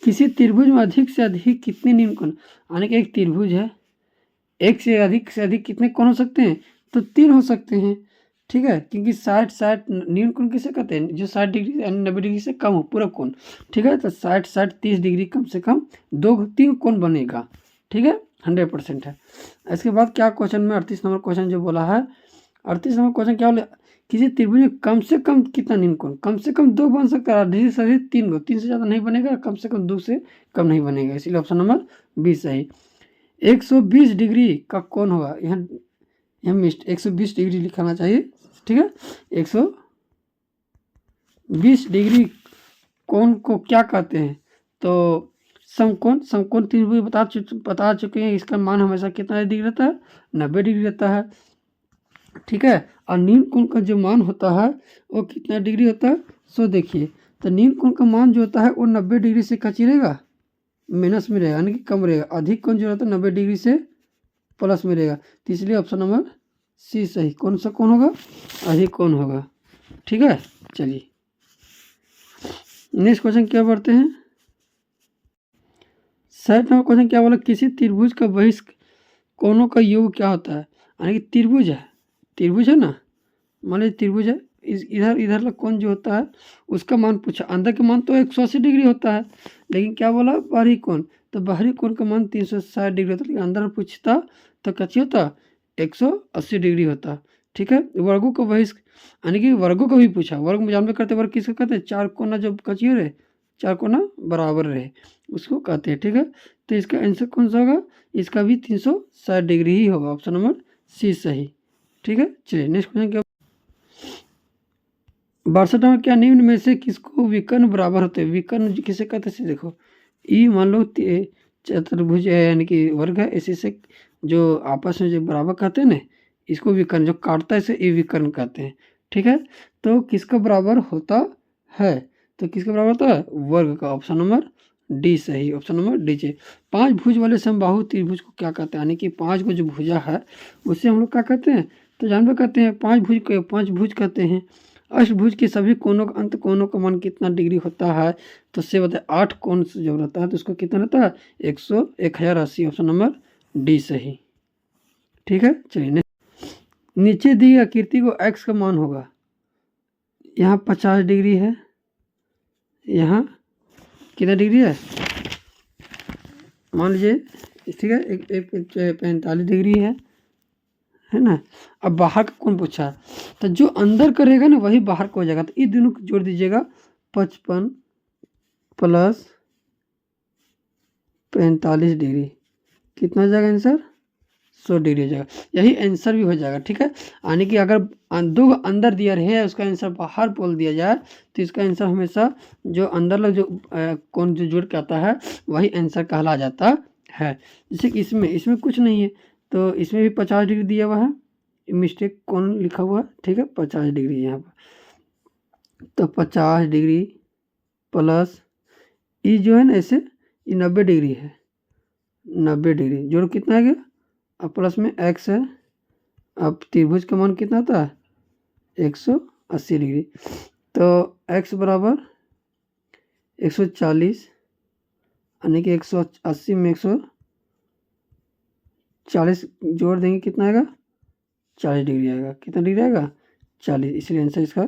[SPEAKER 1] किसी त्रिभुज में अधिक से अधिक कितने न्यून कोण, यानी कि एक त्रिभुज है, एक से अधिक कितने कोण हो सकते हैं, तो 3 हो सकते हैं। ठीक है, क्योंकि 60 न्यून कोण किसे कहते हैं, जो 60 डिग्री यानी 90 डिग्री से कम हो पूरा कोण। ठीक है, तो 60 30 डिग्री कम से कम 2-3 कोण बनेगा। ठीक है, 100% है। इसके बाद क्या क्वेश्चन में 38 नंबर क्वेश्चन जो बोला है, 38 नंबर क्वेश्चन क्या बोले, किसी त्रिभुज में कम से कम कितना न्यून कोण, कम से कम 2 बन सकता है, अधिक से अधिक 3 को, 3 से ज़्यादा नहीं बनेगा, कम से कम 2 से कम नहीं बनेगा, इसलिए ऑप्शन नंबर बी सही। 120 डिग्री का कोण होगा, यहाँ मिस्ट 120 डिग्री लिखाना चाहिए। ठीक है, 120 डिग्री कोण को क्या कहते हैं, तो समकोण त्रिभुज बता चुके हैं। इसका मान हमेशा कितना डिग्री रहता है 90 डिग्री रहता है। ठीक है, और न्यून कोण का जो मान होता है वो कितना डिग्री होता है, सो देखिए। तो न्यून कोण का मान जो होता है वो 90 डिग्री से कची रहेगा, माइनस में रहेगा, यानी कि कम रहेगा। अधिक कोण जो रहता है 90 डिग्री से प्लस में रहेगा, तो इसलिए ऑप्शन नंबर सी सही। कौन सा कोण होगा, अधिक कोण होगा। ठीक है, चलिए नेक्स्ट क्वेश्चन क्या पढ़ते हैं। 60 नंबर क्वेश्चन क्या बोला, किसी त्रिभुज का बहिष्ठ कोणों का योग क्या होता है। यानी कि त्रिभुज है ना, मान लीजिए त्रिभुज है, इधर का कोण जो होता है उसका मान पूछा। अंदर का मान तो 180 डिग्री होता है, लेकिन क्या बोला बाहरी कोण, तो बाहरी कोण का मान 360 डिग्री होता है, लेकिन अंदर पूछता तो कच्ची होता 180 डिग्री होता। ठीक है, वर्गों का बहिष्ठ, यानी कि वर्गों का भी पूछा। वर्ग में जानबे करते वर्ग किसको कहते हैं, 4 कोना जो कच्ची रहे, 4 कोना बराबर रहे, उसको कहते हैं। ठीक है, तो इसका आंसर कौन सा होगा, इसका भी 360 डिग्री ही होगा। ऑप्शन नंबर सी सही। ठीक है, चलिए नेक्स्ट क्वेश्चन क्या, 62 नंबर क्या निम्न में से किसको विकर्ण बराबर होते हैं। विकर्ण किसे कहते हैं, देखो ई मान लो चतुर्भुज है, यानी कि वर्ग है, इसी से जो आपस में जो बराबर कहते हैं ना, इसको विकर्ण, जो काटता है इसे ई विकर्ण कहते हैं। ठीक है, तो किसका बराबर होता है, तो किसका बराबर होता है, वर्ग का। ऑप्शन नंबर डी सही, ऑप्शन नंबर डी चाहिए। 5 भुज वाले समबाहु त्रिभुज को क्या कहते हैं, यानी कि 5 को जो भुजा है उसे हम लोग क्या कहते हैं, तो जानवर कहते हैं पांच भुज कहते हैं। अष्टभुज के सभी कोनों का अंत कोनों का मान कितना डिग्री होता है, तो उससे बताए 8 कोण से जो रहता है तो उसको कितना रहता है 1080। ऑप्शन नंबर डी सही। ठीक है, चलिए नीचे दी आकृति को एक्स का मान होगा, यहाँ 50 डिग्री है, यहाँ कितना डिग्री है मान लीजिए, ठीक है, एक 45 डिग्री है ना। अब बाहर का कौन पूछा है, तो जो अंदर करेगा ना वही बाहर को हो जाएगा, तो ये दोनों को जोड़ दीजिएगा, 55 प्लस 45 डिग्री कितना हो जाएगा आंसर 100 डिग्री हो जाएगा। यही आंसर भी हो जाएगा। ठीक है, यानी कि अगर दो अंदर दिया रहे उसका आंसर बाहर बोल दिया जाए तो इसका आंसर हमेशा जो अंदर लोग जो कौन जो जोड़ के आता है वही आंसर कहला जाता है। जैसे कि इसमें कुछ नहीं है, तो इसमें भी 50 डिग्री दिया हुआ है, मिस्टेक कौन लिखा हुआ है, ठीक है 50 डिग्री यहाँ पर, तो 50 डिग्री प्लस ये जो है ना ऐसे ये 90 डिग्री है, 90 डिग्री जोड़ कितना आ गया, अब प्लस में एक्स है, अब त्रिभुज का मान कितना था 180 डिग्री, तो एक्स बराबर 140 यानी कि 180 में 140 जोड़ देंगे कितना आएगा 40 डिग्री आएगा, कितना डिग्री आएगा 40, इसलिए आंसर इसका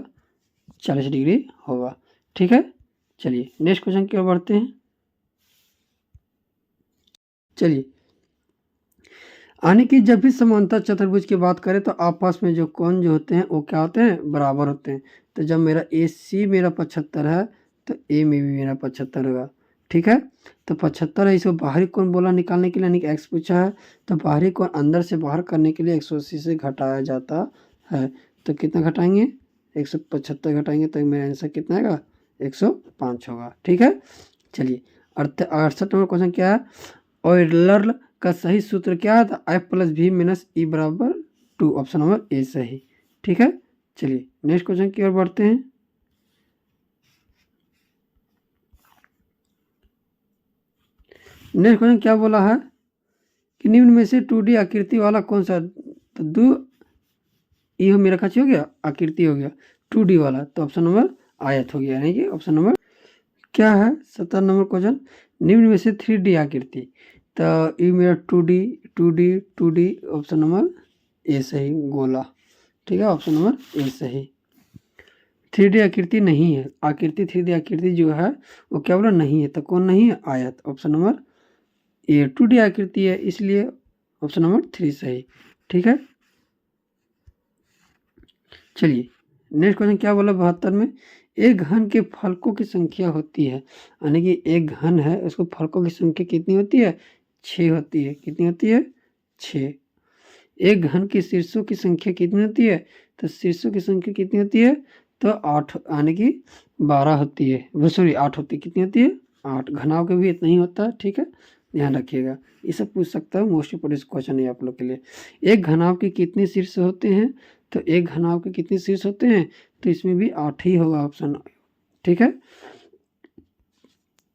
[SPEAKER 1] 40 डिग्री होगा। ठीक है, चलिए नेक्स्ट क्वेश्चन की ओर बढ़ते हैं। चलिए यानी कि जब भी समांतर चतुर्भुज की बात करें तो आपस में जो कोण जो होते हैं वो क्या होते हैं बराबर होते हैं। तो जब मेरा ए सी मेरा 75 है तो ए में भी मेरा 75 होगा। ठीक है, तो 75 है, इसको बाहरी कोण बोला निकालने के लिए, यानी कि एक्स पूछा है, तो बाहरी कोण अंदर से बाहर करने के लिए 180 से घटाया जाता है। तो कितना घटाएंगे 175 घटाएंगे तो मेरा आंसर कितना आएगा 105 होगा। ठीक है, चलिए 68 नंबर क्वेश्चन क्या है, ऑयलर का सही सूत्र क्या था, आई प्लस भी माइनस ई बराबर 2। ऑप्शन नंबर ए सही। ठीक है, चलिए नेक्स्ट क्वेश्चन की ओर बढ़ते हैं। नेक्स्ट क्वेश्चन क्या बोला है कि निम्न में से 2D आकृति वाला कौन सा, तो ये मेरा खर्च हो गया आकृति हो गया 2D वाला, तो ऑप्शन नंबर आयत हो गया, यानी कि ऑप्शन नंबर क्या है 70 नंबर क्वेश्चन, निम्न में से 3D आकृति, तो ये मेरा 2D ऑप्शन नंबर ए सही गोला। ठीक है, ऑप्शन नंबर ए सही। 3D आकृति नहीं है, आकृति 3D आकृति जो है वो क्या बोला नहीं है, तो कौन नहीं है आयत, ऑप्शन नंबर ए। 2D आकृति है इसलिए ऑप्शन नंबर 3 सही। ठीक है, चलिए नेक्स्ट क्वेश्चन क्या बोला 72 में, एक घन के फलकों की संख्या होती है, यानी कि एक घन है उसको फलकों की संख्या कितनी होती है 6 होती है, कितनी होती है 6। एक घन की शीर्षों की संख्या कितनी होती है, तो शीर्षों की संख्या कितनी होती है, तो 8 यानी कि 12 होती है, वो सॉरी 8 होती है, कितनी होती है 8। घनाव के भी इतना ही होता है। ठीक है, ध्यान रखिएगा, ये सब पूछ सकता है, मोस्ट इंपोर्टेंट क्वेश्चन है आप लोग के लिए। एक घनाव के कितने शीर्ष होते हैं, तो एक घनाव के कितने शीर्ष होते हैं, तो इसमें भी 8 ही होगा ऑप्शन। ठीक है,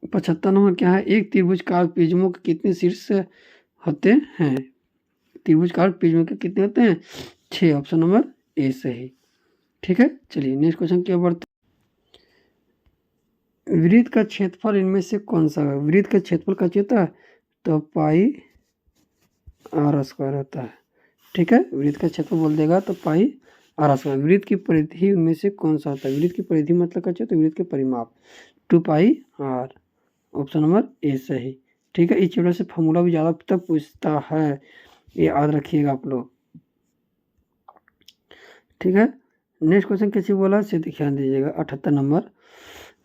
[SPEAKER 1] 75 नंबर क्या है, एक त्रिभुजकार प्रिज्मों के कितने शीर्ष होते हैं, त्रिभुजकार प्रिज्मों के कितने होते हैं 6। ऑप्शन नंबर ए सही। ठीक है, चलिए नेक्स्ट क्वेश्चन क्या बढ़ते, वृत्त का क्षेत्रफल इनमें से कौन सा है, वृत्त का क्षेत्रफल का होता है तो पाई आर स्क्वायर होता है। ठीक है, वृत्त का क्षेत्रफल बोल देगा तो पाई आर स्क्वायर। वृत्त की परिधि उनमें से कौन सा होता है, वृत्त की परिधि मतलब क्या होता है, वृत्त के परिमाप 2 पाई आर। ऑप्शन नंबर ए सही। ठीक है, इस चैप्टर से फॉर्मूला भी ज़्यादा तक पूछता है, ये याद रखिएगा आप लोग। ठीक है, नेक्स्ट क्वेश्चन कैसे बोला से ध्यान दीजिएगा 78 नंबर,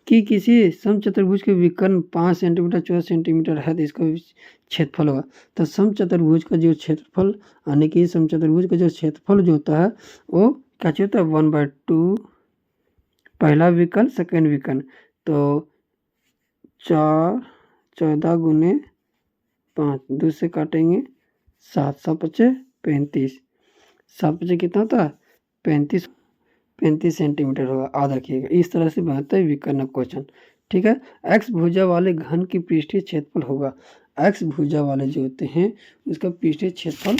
[SPEAKER 1] कि किसी समचतुर्भुज के विकर्ण 5 सेंटीमीटर 14 सेंटीमीटर है तो इसका क्षेत्रफल होगा। तो समचतुर्भुज का जो क्षेत्रफल यानी कि समचतुर्भुज का जो क्षेत्रफल जो होता है वो क्या होता है 1/2 पहला विकर्ण सेकेंड विकर्ण, तो 4 14 गुने 5 2 से काटेंगे 7 7 5 35 7 5 कितना होता है 35 सेंटीमीटर होगा, याद रखिएगा। इस तरह से बनता है विकर्ण क्वेश्चन। ठीक है, एक्स भुजा वाले घन की पृष्ठीय क्षेत्रफल होगा, एक्स भुजा वाले जो होते हैं उसका पृष्ठीय क्षेत्रफल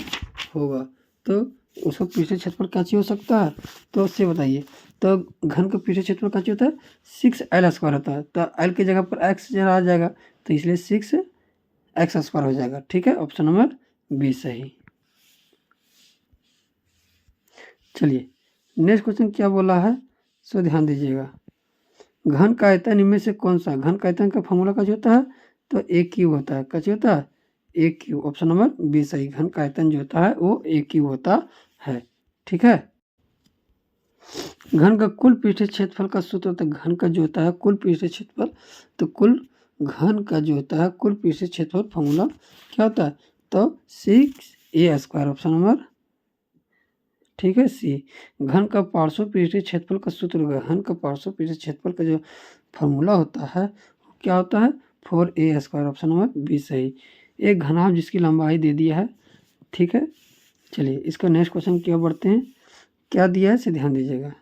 [SPEAKER 1] होगा, तो उसको पृष्ठीय क्षेत्रफल क्या चाहिए हो सकता है, तो उससे बताइए। तो घन का पृष्ठीय क्षेत्रफल क्या चाहिए होता है, 6l² होता है। तो l की जगह पर x जरा आ जाएगा, तो इसलिए 6x² हो जाएगा। ठीक है, ऑप्शन नंबर बी सही। चलिए नेक्स्ट क्वेश्चन क्या बोला है, सो ध्यान दीजिएगा। घन का आयतन इनमें से कौन सा, घन का आयतन का फॉर्मूला क्या होता है, तो a क्यूब होता है। क्या होता है, a cube. Option number B सही। घन का आयतन जो होता है वो a क्यूब होता है। ठीक है, घन का कुल पृष्ठीय क्षेत्रफल का सूत्र होता है, घन का जो होता है कुल पृष्ठीय क्षेत्रफल, तो कुल घन का जो होता है कुल पृष्ठीय क्षेत्रफल फॉर्मूला क्या होता है, तो 6a²। ऑप्शन नंबर ठीक है सी। घन का पार्श्व पृष्ठीय क्षेत्रफल का सूत्र होगा, घन का पार्श्व पृष्ठीय क्षेत्रफल का जो फॉर्मूला होता है वो क्या होता है, 4a²। ऑप्शन नंबर बी सही। एक घनाभ जिसकी लंबाई दे दिया है। ठीक है, चलिए इसका नेक्स्ट क्वेश्चन क्या बढ़ते हैं, क्या दिया है इसे ध्यान दीजिएगा।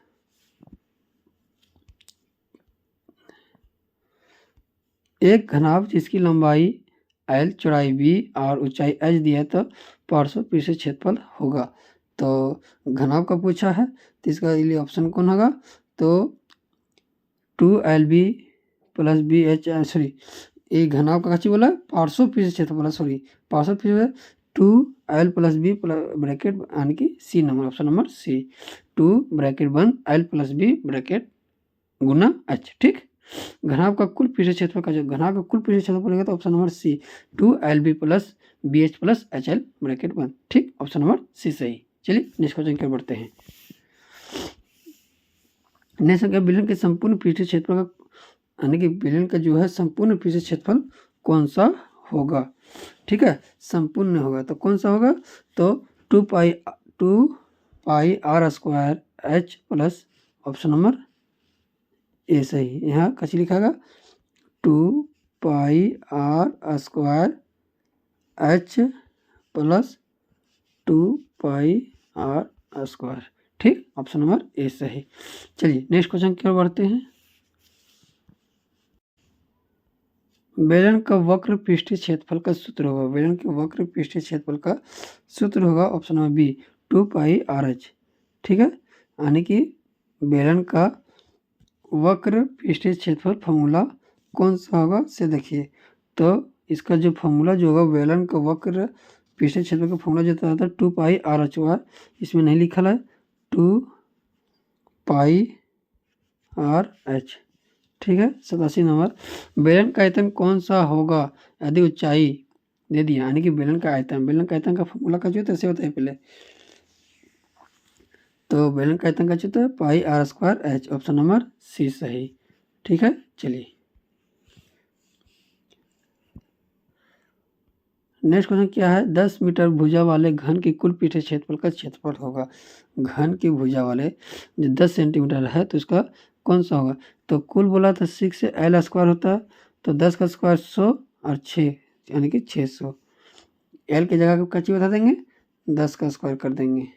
[SPEAKER 1] एक घनाभ जिसकी लंबाई l, चौड़ाई b और ऊंचाई h दिया है, तो पार्श्व पृष्ठीय क्षेत्रफल होगा। तो घनाभ का पूछा है, तो इसका लिए ऑप्शन कौन होगा, तो 2lb plus B H, sorry ये घनाभ का क्या बोला, पार्श्व पृष्ठीय क्षेत्रफल, सॉरी पार्श्व पृष्ठीय 2l प्लस बी ब्रैकेट यानी कि C number. Option number C, 2 bracket बंद l प्लस बी ब्रैकेट गुना h। ठीक, घनाभ का कुल पृष्ठीय क्षेत्रफल का जो घनाभ का कुल पृष्ठीय क्षेत्रफल होगा, तो option number C, 2lb plus B H plus H L bracket बंद। ठीक, ऑप्शन नंबर सी सही। चलिए नेक्स्ट क्वेश्चन क्या बढ़ते हैं। नेक्स्ट क्या, बेलन के संपूर्ण पृष्ठीय क्षेत्रफल का यानी कि बेलन का जो है संपूर्ण पृष्ठीय क्षेत्रफल कौन सा होगा। ठीक है, संपूर्ण होगा तो कौन सा होगा, तो 2πr² h plus option number A सही। यहाँ कैसे लिखागा, 2πr² h प्लस 2πr²। ठीक, ऑप्शन नंबर ए सही। चलिए नेक्स्ट क्वेश्चन की ओर बढ़ते हैं। बेलन का वक्र पृष्ठीय क्षेत्रफल का सूत्र होगा, बेलन के वक्र पृष्ठीय क्षेत्रफल का सूत्र होगा ऑप्शन नंबर बी, 2πrh। ठीक है, यानी कि बेलन का वक्र पृष्ठीय क्षेत्रफल फॉर्मूला कौन सा होगा से देखिए। तो इसका जो फॉर्मूला जो होगा बेलन का वक्र पृष्ठीय क्षेत्रफल का फॉर्मूला जो होता है 2πrh, इसमें नहीं लिखा है 2πrh। ठीक है, 87 नंबर। बेलन का आयतन कौन सा होगा यदि ऊंचाई दे दिया, यानी कि बेलन का आयतन का फॉर्मूला का जो होता है ऐसे होता है पहले, तो बेलन का आयतन का जो होता है πr²h। ऑप्शन नंबर सी सही। ठीक है, चलिए नेक्स्ट क्वेश्चन क्या है, 10 मीटर भुजा वाले घन की कुल पृष्ठीय क्षेत्रफल का क्षेत्रफल होगा। घन की भुजा वाले जो 10 सेंटीमीटर है तो उसका कौन सा होगा, तो कुल बोला था 6l² होता है, तो 10 का स्क्वायर 100 और 6 यानी कि 600। एल की जगह को कच्ची बता देंगे, 10 का स्क्वायर कर देंगे,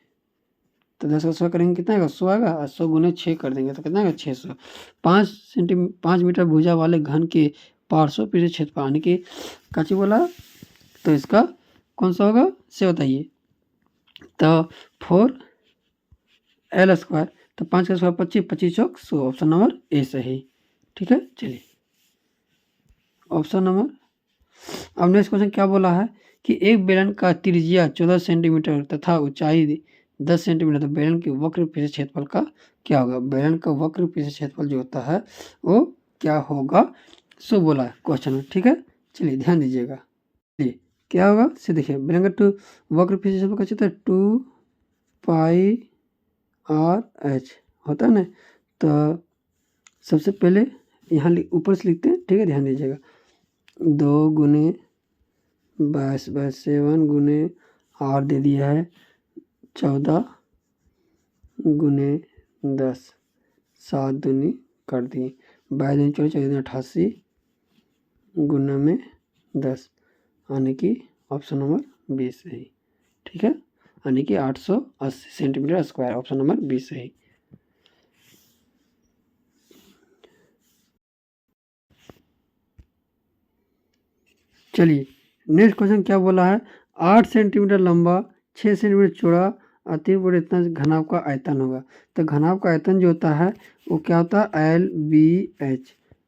[SPEAKER 1] तो 10 का स्क्वायर करेंगे कितना आएगा, 100 आएगा, और 100 गुने 6 कर देंगे तो कितना आएगा 600। 5 मीटर भुजा वाले घन के पार्श्व पृष्ठीय क्षेत्रफल यानी कि कच्ची बोला, तो इसका कौन सा होगा से बताइए। तो 4l², तो 5 का square 25, 25 Chowk 100। Option number A सही। ठीक है, चलिए ऑप्शन नंबर। अब नेक्स्ट क्वेश्चन क्या बोला है कि एक बेलन का त्रिज्या 14 सेंटीमीटर तथा ऊंचाई 10 सेंटीमीटर, तो बेलन के वक्र पृष्ठीय क्षेत्रफल का क्या होगा, बेलन का वक्र पृष्ठीय क्षेत्रफल जो होता है वो क्या होगा, सो बोला है क्वेश्चन में। ठीक है, चलिए ध्यान दीजिएगा। चलिए क्या होगा से देखिए, बेलन का वक्र पृष्ठीय क्षेत्रफल का होता है 2πrh होता है ना। तो सबसे पहले यहाँ ऊपर से लिखते हैं। ठीक है, ध्यान दीजिएगा, 2 गुने 22/7 गुने r दे दिया है 14 गुने 10, 7 दूनी कर दिए, 22 दूनी 24, 24 दूनी 88 गुना में 10, यानी कि ऑप्शन नंबर 20 सही। ठीक है, यानी कि 880 सेंटीमीटर स्क्वायर। ऑप्शन नंबर 20 सही। चलिए नेक्स्ट क्वेश्चन क्या बोला है, 8 सेंटीमीटर लंबा 6 सेंटीमीटर चौड़ा अतिवृत्त इतना घनाभ का आयतन होगा। तो घनाभ का आयतन जो होता है वो क्या होता है,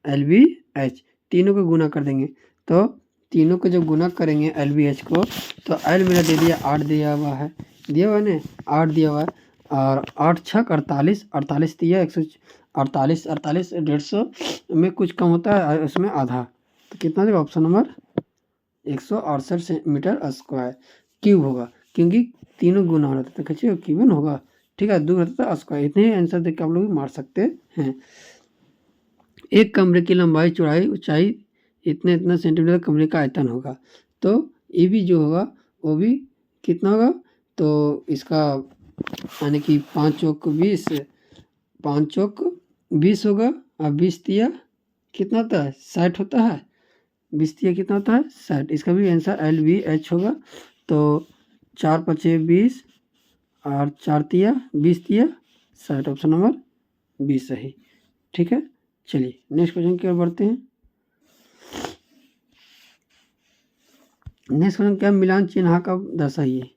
[SPEAKER 1] LBH। तीनों को गुना कर देंगे, तो तीनों को जब गुना करेंगे LBH को, तो L मेरा दे दिया 8 दिया हुआ है, दिया हुआ है 8 दिया हुआ है, और 8 छक 48, 48 दिया 148, 48 150 में कुछ कम होता है उसमें आधा, तो कितना देगा option number 168 centimetre square cube होगा, क्योंकि तीनों गुना हो रहा था तो कैसे क्यूबन होगा। ठीक है, 2 रहता था स्क्वायर। इतने ही आंसर देख के आप लोग मार सकते हैं। एक कमरे की लंबाई चौड़ाई ऊंचाई इतने इतना सेंटीमीटर कमरे का आयतन होगा, तो ये भी जो होगा वो भी कितना होगा, तो इसका यानी कि 5 चौक 20, 5 चौक 20 होगा, और 20 तिया कितना होता है 60 होता है, 20 तिया कितना होता है 60। इसका भी आंसर LBH होगा। तो 4 पचे 20 और 4 तिया 20 तिया 60, ऑप्शन नंबर 20 सही। ठीक है, चलिए नेक्स्ट क्वेश्चन की ओर बढ़ते हैं। नेक्स्ट क्वेश्चन क्या, मिलान चिन्ह का दर्शाइए।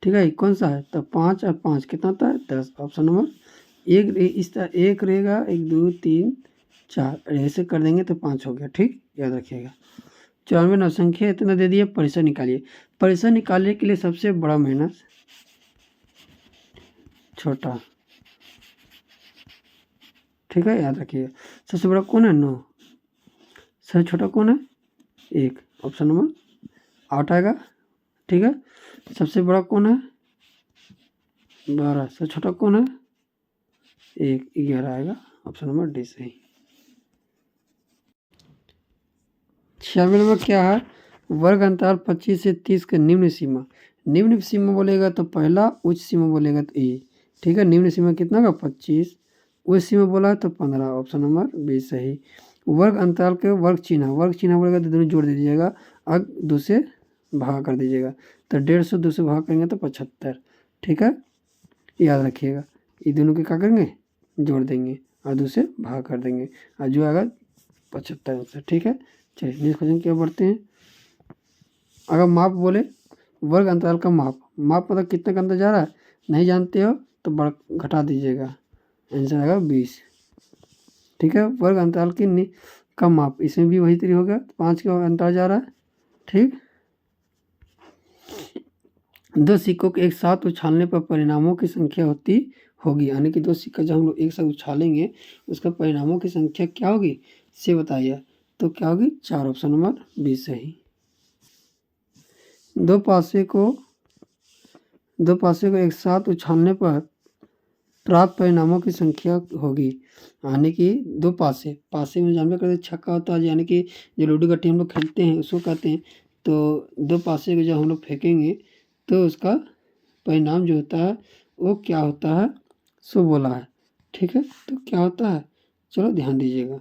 [SPEAKER 1] ठीक है, कौन सा है, तो 5 और 5 कितना होता है 10, ऑप्शन नंबर एक। इस तरह एक रहेगा, 1 2 3 4 ऐसे कर देंगे तो 5 हो गया। ठीक, याद रखिएगा। 94 नवसंख्या इतना दे दिया, परिसर निकालिए। परिसर निकालने के लिए सबसे बड़ा माइनस छोटा। ठीक है, याद रखिएगा। सबसे बड़ा कौन है 9, सबसे छोटा कौन है 1, ऑप्शन नंबर 8 आएगा। ठीक है, सबसे बड़ा कौन है 12, सबसे छोटा कौन है 1, 11 आएगा, ऑप्शन नंबर डी सही। 96 नंबर क्या है, वर्ग अंतराल 25 से 30 का निम्न सीमा। निम्न सीमा बोलेगा तो पहला, उच्च सीमा बोलेगा तो ए। ठीक है, निम्न सीमा कितना का 25, उच्च सीमा बोला है तो 15, ऑप्शन नंबर बी सही। वर्ग अंतराल के वर्ग चिन्ह बोलेगा तो दोनों जोड़ दीजिएगा और 2 से भाग कर दीजिएगा, तो 150 2 से भाग करेंगे तो 75। ठीक है, याद रखिएगा। ये दोनों के क्या करेंगे, जोड़ देंगे और 2 से भाग कर देंगे, और जो आएगा 75 आंसर। ठीक है, चलिए नेक्स्ट क्वेश्चन की ओर बढ़ते हैं। अगर माप बोले, वर्ग अंतराल का माप मतलब कितने का अंतर जा रहा है, नहीं जानते हो तो बढ़ घटा दीजिएगा, आंसर आएगा 20। ठीक है, वर्ग अंतराल की का माप, इसमें भी वही तरीका होगा, 5 का अंतर जा रहा है। ठीक, 2 सिक्कों को एक साथ उछालने पर परिणामों की संख्या होगी, यानी कि 2 सिक्का जब हम लोग एक साथ उछालेंगे उसका परिणामों की संख्या क्या होगी से बताइए, तो क्या होगी 4, ऑप्शन नंबर 20 सही। दो पासे को एक साथ उछालने पर प्राप्त परिणामों की संख्या होगी, यानी कि 2 पासे में जानते करते छक्का होता है, यानी कि जो लूडो गट्टी हम लोग खेलते हैं उसको कहते हैं। तो 2 पासे को जब हम लोग फेंकेंगे तो उसका परिणाम जो होता है वो क्या होता है सो बोला है। ठीक है, तो क्या होता है, चलो ध्यान दीजिएगा।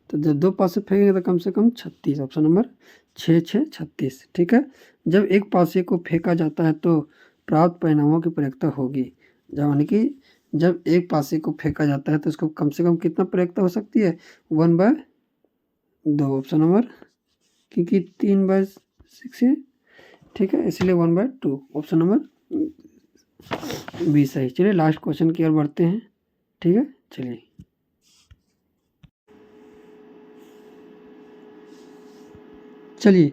[SPEAKER 1] तो जब 2 पासे फेंकेंगे तो कम से कम 36, ऑप्शन नंबर 6 6 36। ठीक है, जब एक पासे को फेंका जाता है तो प्राप्त परिणामों की प्रयोक्ता होगी, यानी कि जब एक पासे को फेंका जाता है तो उसको कम से कम कितना प्रयोक्ता हो सकती है 1/2, ऑप्शन नंबर, क्योंकि 3/6 है। ठीक है, इसलिए 1/2, ऑप्शन नंबर 20 है। चलिए लास्ट क्वेश्चन की ओर बढ़ते हैं। ठीक है, चलिए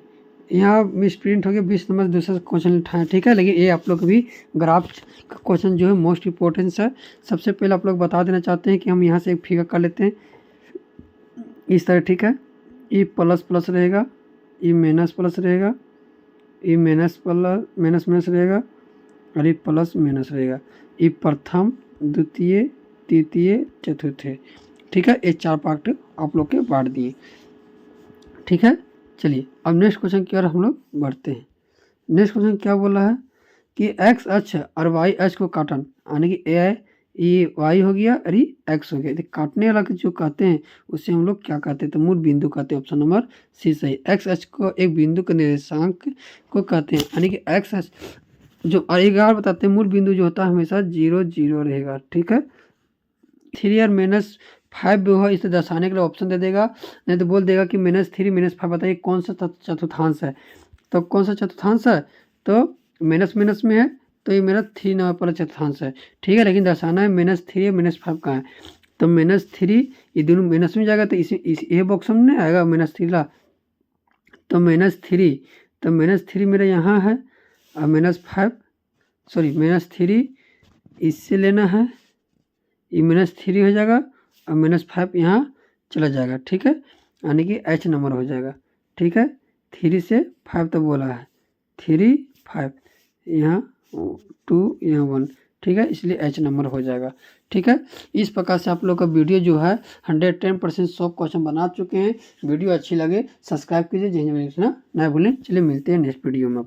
[SPEAKER 1] यहाँ मिसप्रिंट हो गया, 20 नंबर दूसरा क्वेश्चन उठाएं। ठीक है, लेकिन ये आप लोग भी ग्राफ का क्वेश्चन जो है मोस्ट इम्पोर्टेंस है। सबसे पहले आप लोग बता देना चाहते हैं कि हम यहाँ से एक फिगर कर लेते हैं इस तरह। ठीक है, ये प्लस प्लस रहेगा, ये माइनस प्लस रहेगा, ये माइनस माइनस रहेगा, और ये प्लस माइनस रहेगा। ये प्रथम, द्वितीय, तृतीय, चतुर्थ। ठीक है, ये 4 पार्ट आप लोग के बांट दिए। ठीक है, चलिए अब नेक्स्ट क्वेश्चन की ओर हम लोग बढ़ते हैं। नेक्स्ट क्वेश्चन क्या बोला है कि एक्स अक्ष और वाई अक्ष को काटन, यानी कि ये वाई हो गया और ये एक्स हो गया, तो काटने वाला जो कहते हैं उससे हम लोग क्या कहते हैं, तो मूल बिंदु कहते हैं, ऑप्शन नंबर सी सही। एक्स अक्ष को एक बिंदु के निर्देशांक को कहते हैं, यानी कि एक्स अक्ष जो, और एक बार बताते हैं मूल बिंदु जो होता है हमेशा 0 0 रहेगा। ठीक है, 3 और -5 भी हो इसे दर्शाने के लिए ऑप्शन दे देगा, नहीं तो बोल देगा कि -3 -5 बताइए कौन सा चतुर्थांश है। तो कौन सा चतुर्थांश है, तो माइनस माइनस में है तो ये मेरा 3 नंबर पर चतुर्थांश है, ठीक है। लेकिन दर्शाना है -3 -5 कहाँ है, तो -3 ये दोनों माइनस में जाएगा तो इस ए बॉक्स में नहीं आएगा -3 ला, तो -3 मेरा यहाँ है और -5 सॉरी -3 इससे लेना है, ये -3 हो जाएगा और -5 यहाँ चला जाएगा, ठीक है, यानी कि H नंबर हो जाएगा, ठीक है। 3 से 5 तक बोला है, 3 5 यहाँ 2 यहाँ 1, ठीक है, इसलिए H नंबर हो जाएगा, ठीक है। इस प्रकार से आप लोग का वीडियो जो है 110% सब क्वेश्चन बना चुके हैं। वीडियो अच्छी लगे सब्सक्राइब कीजिए, ना भूलें। चलिए मिलते हैं नेक्स्ट वीडियो में आप लोग।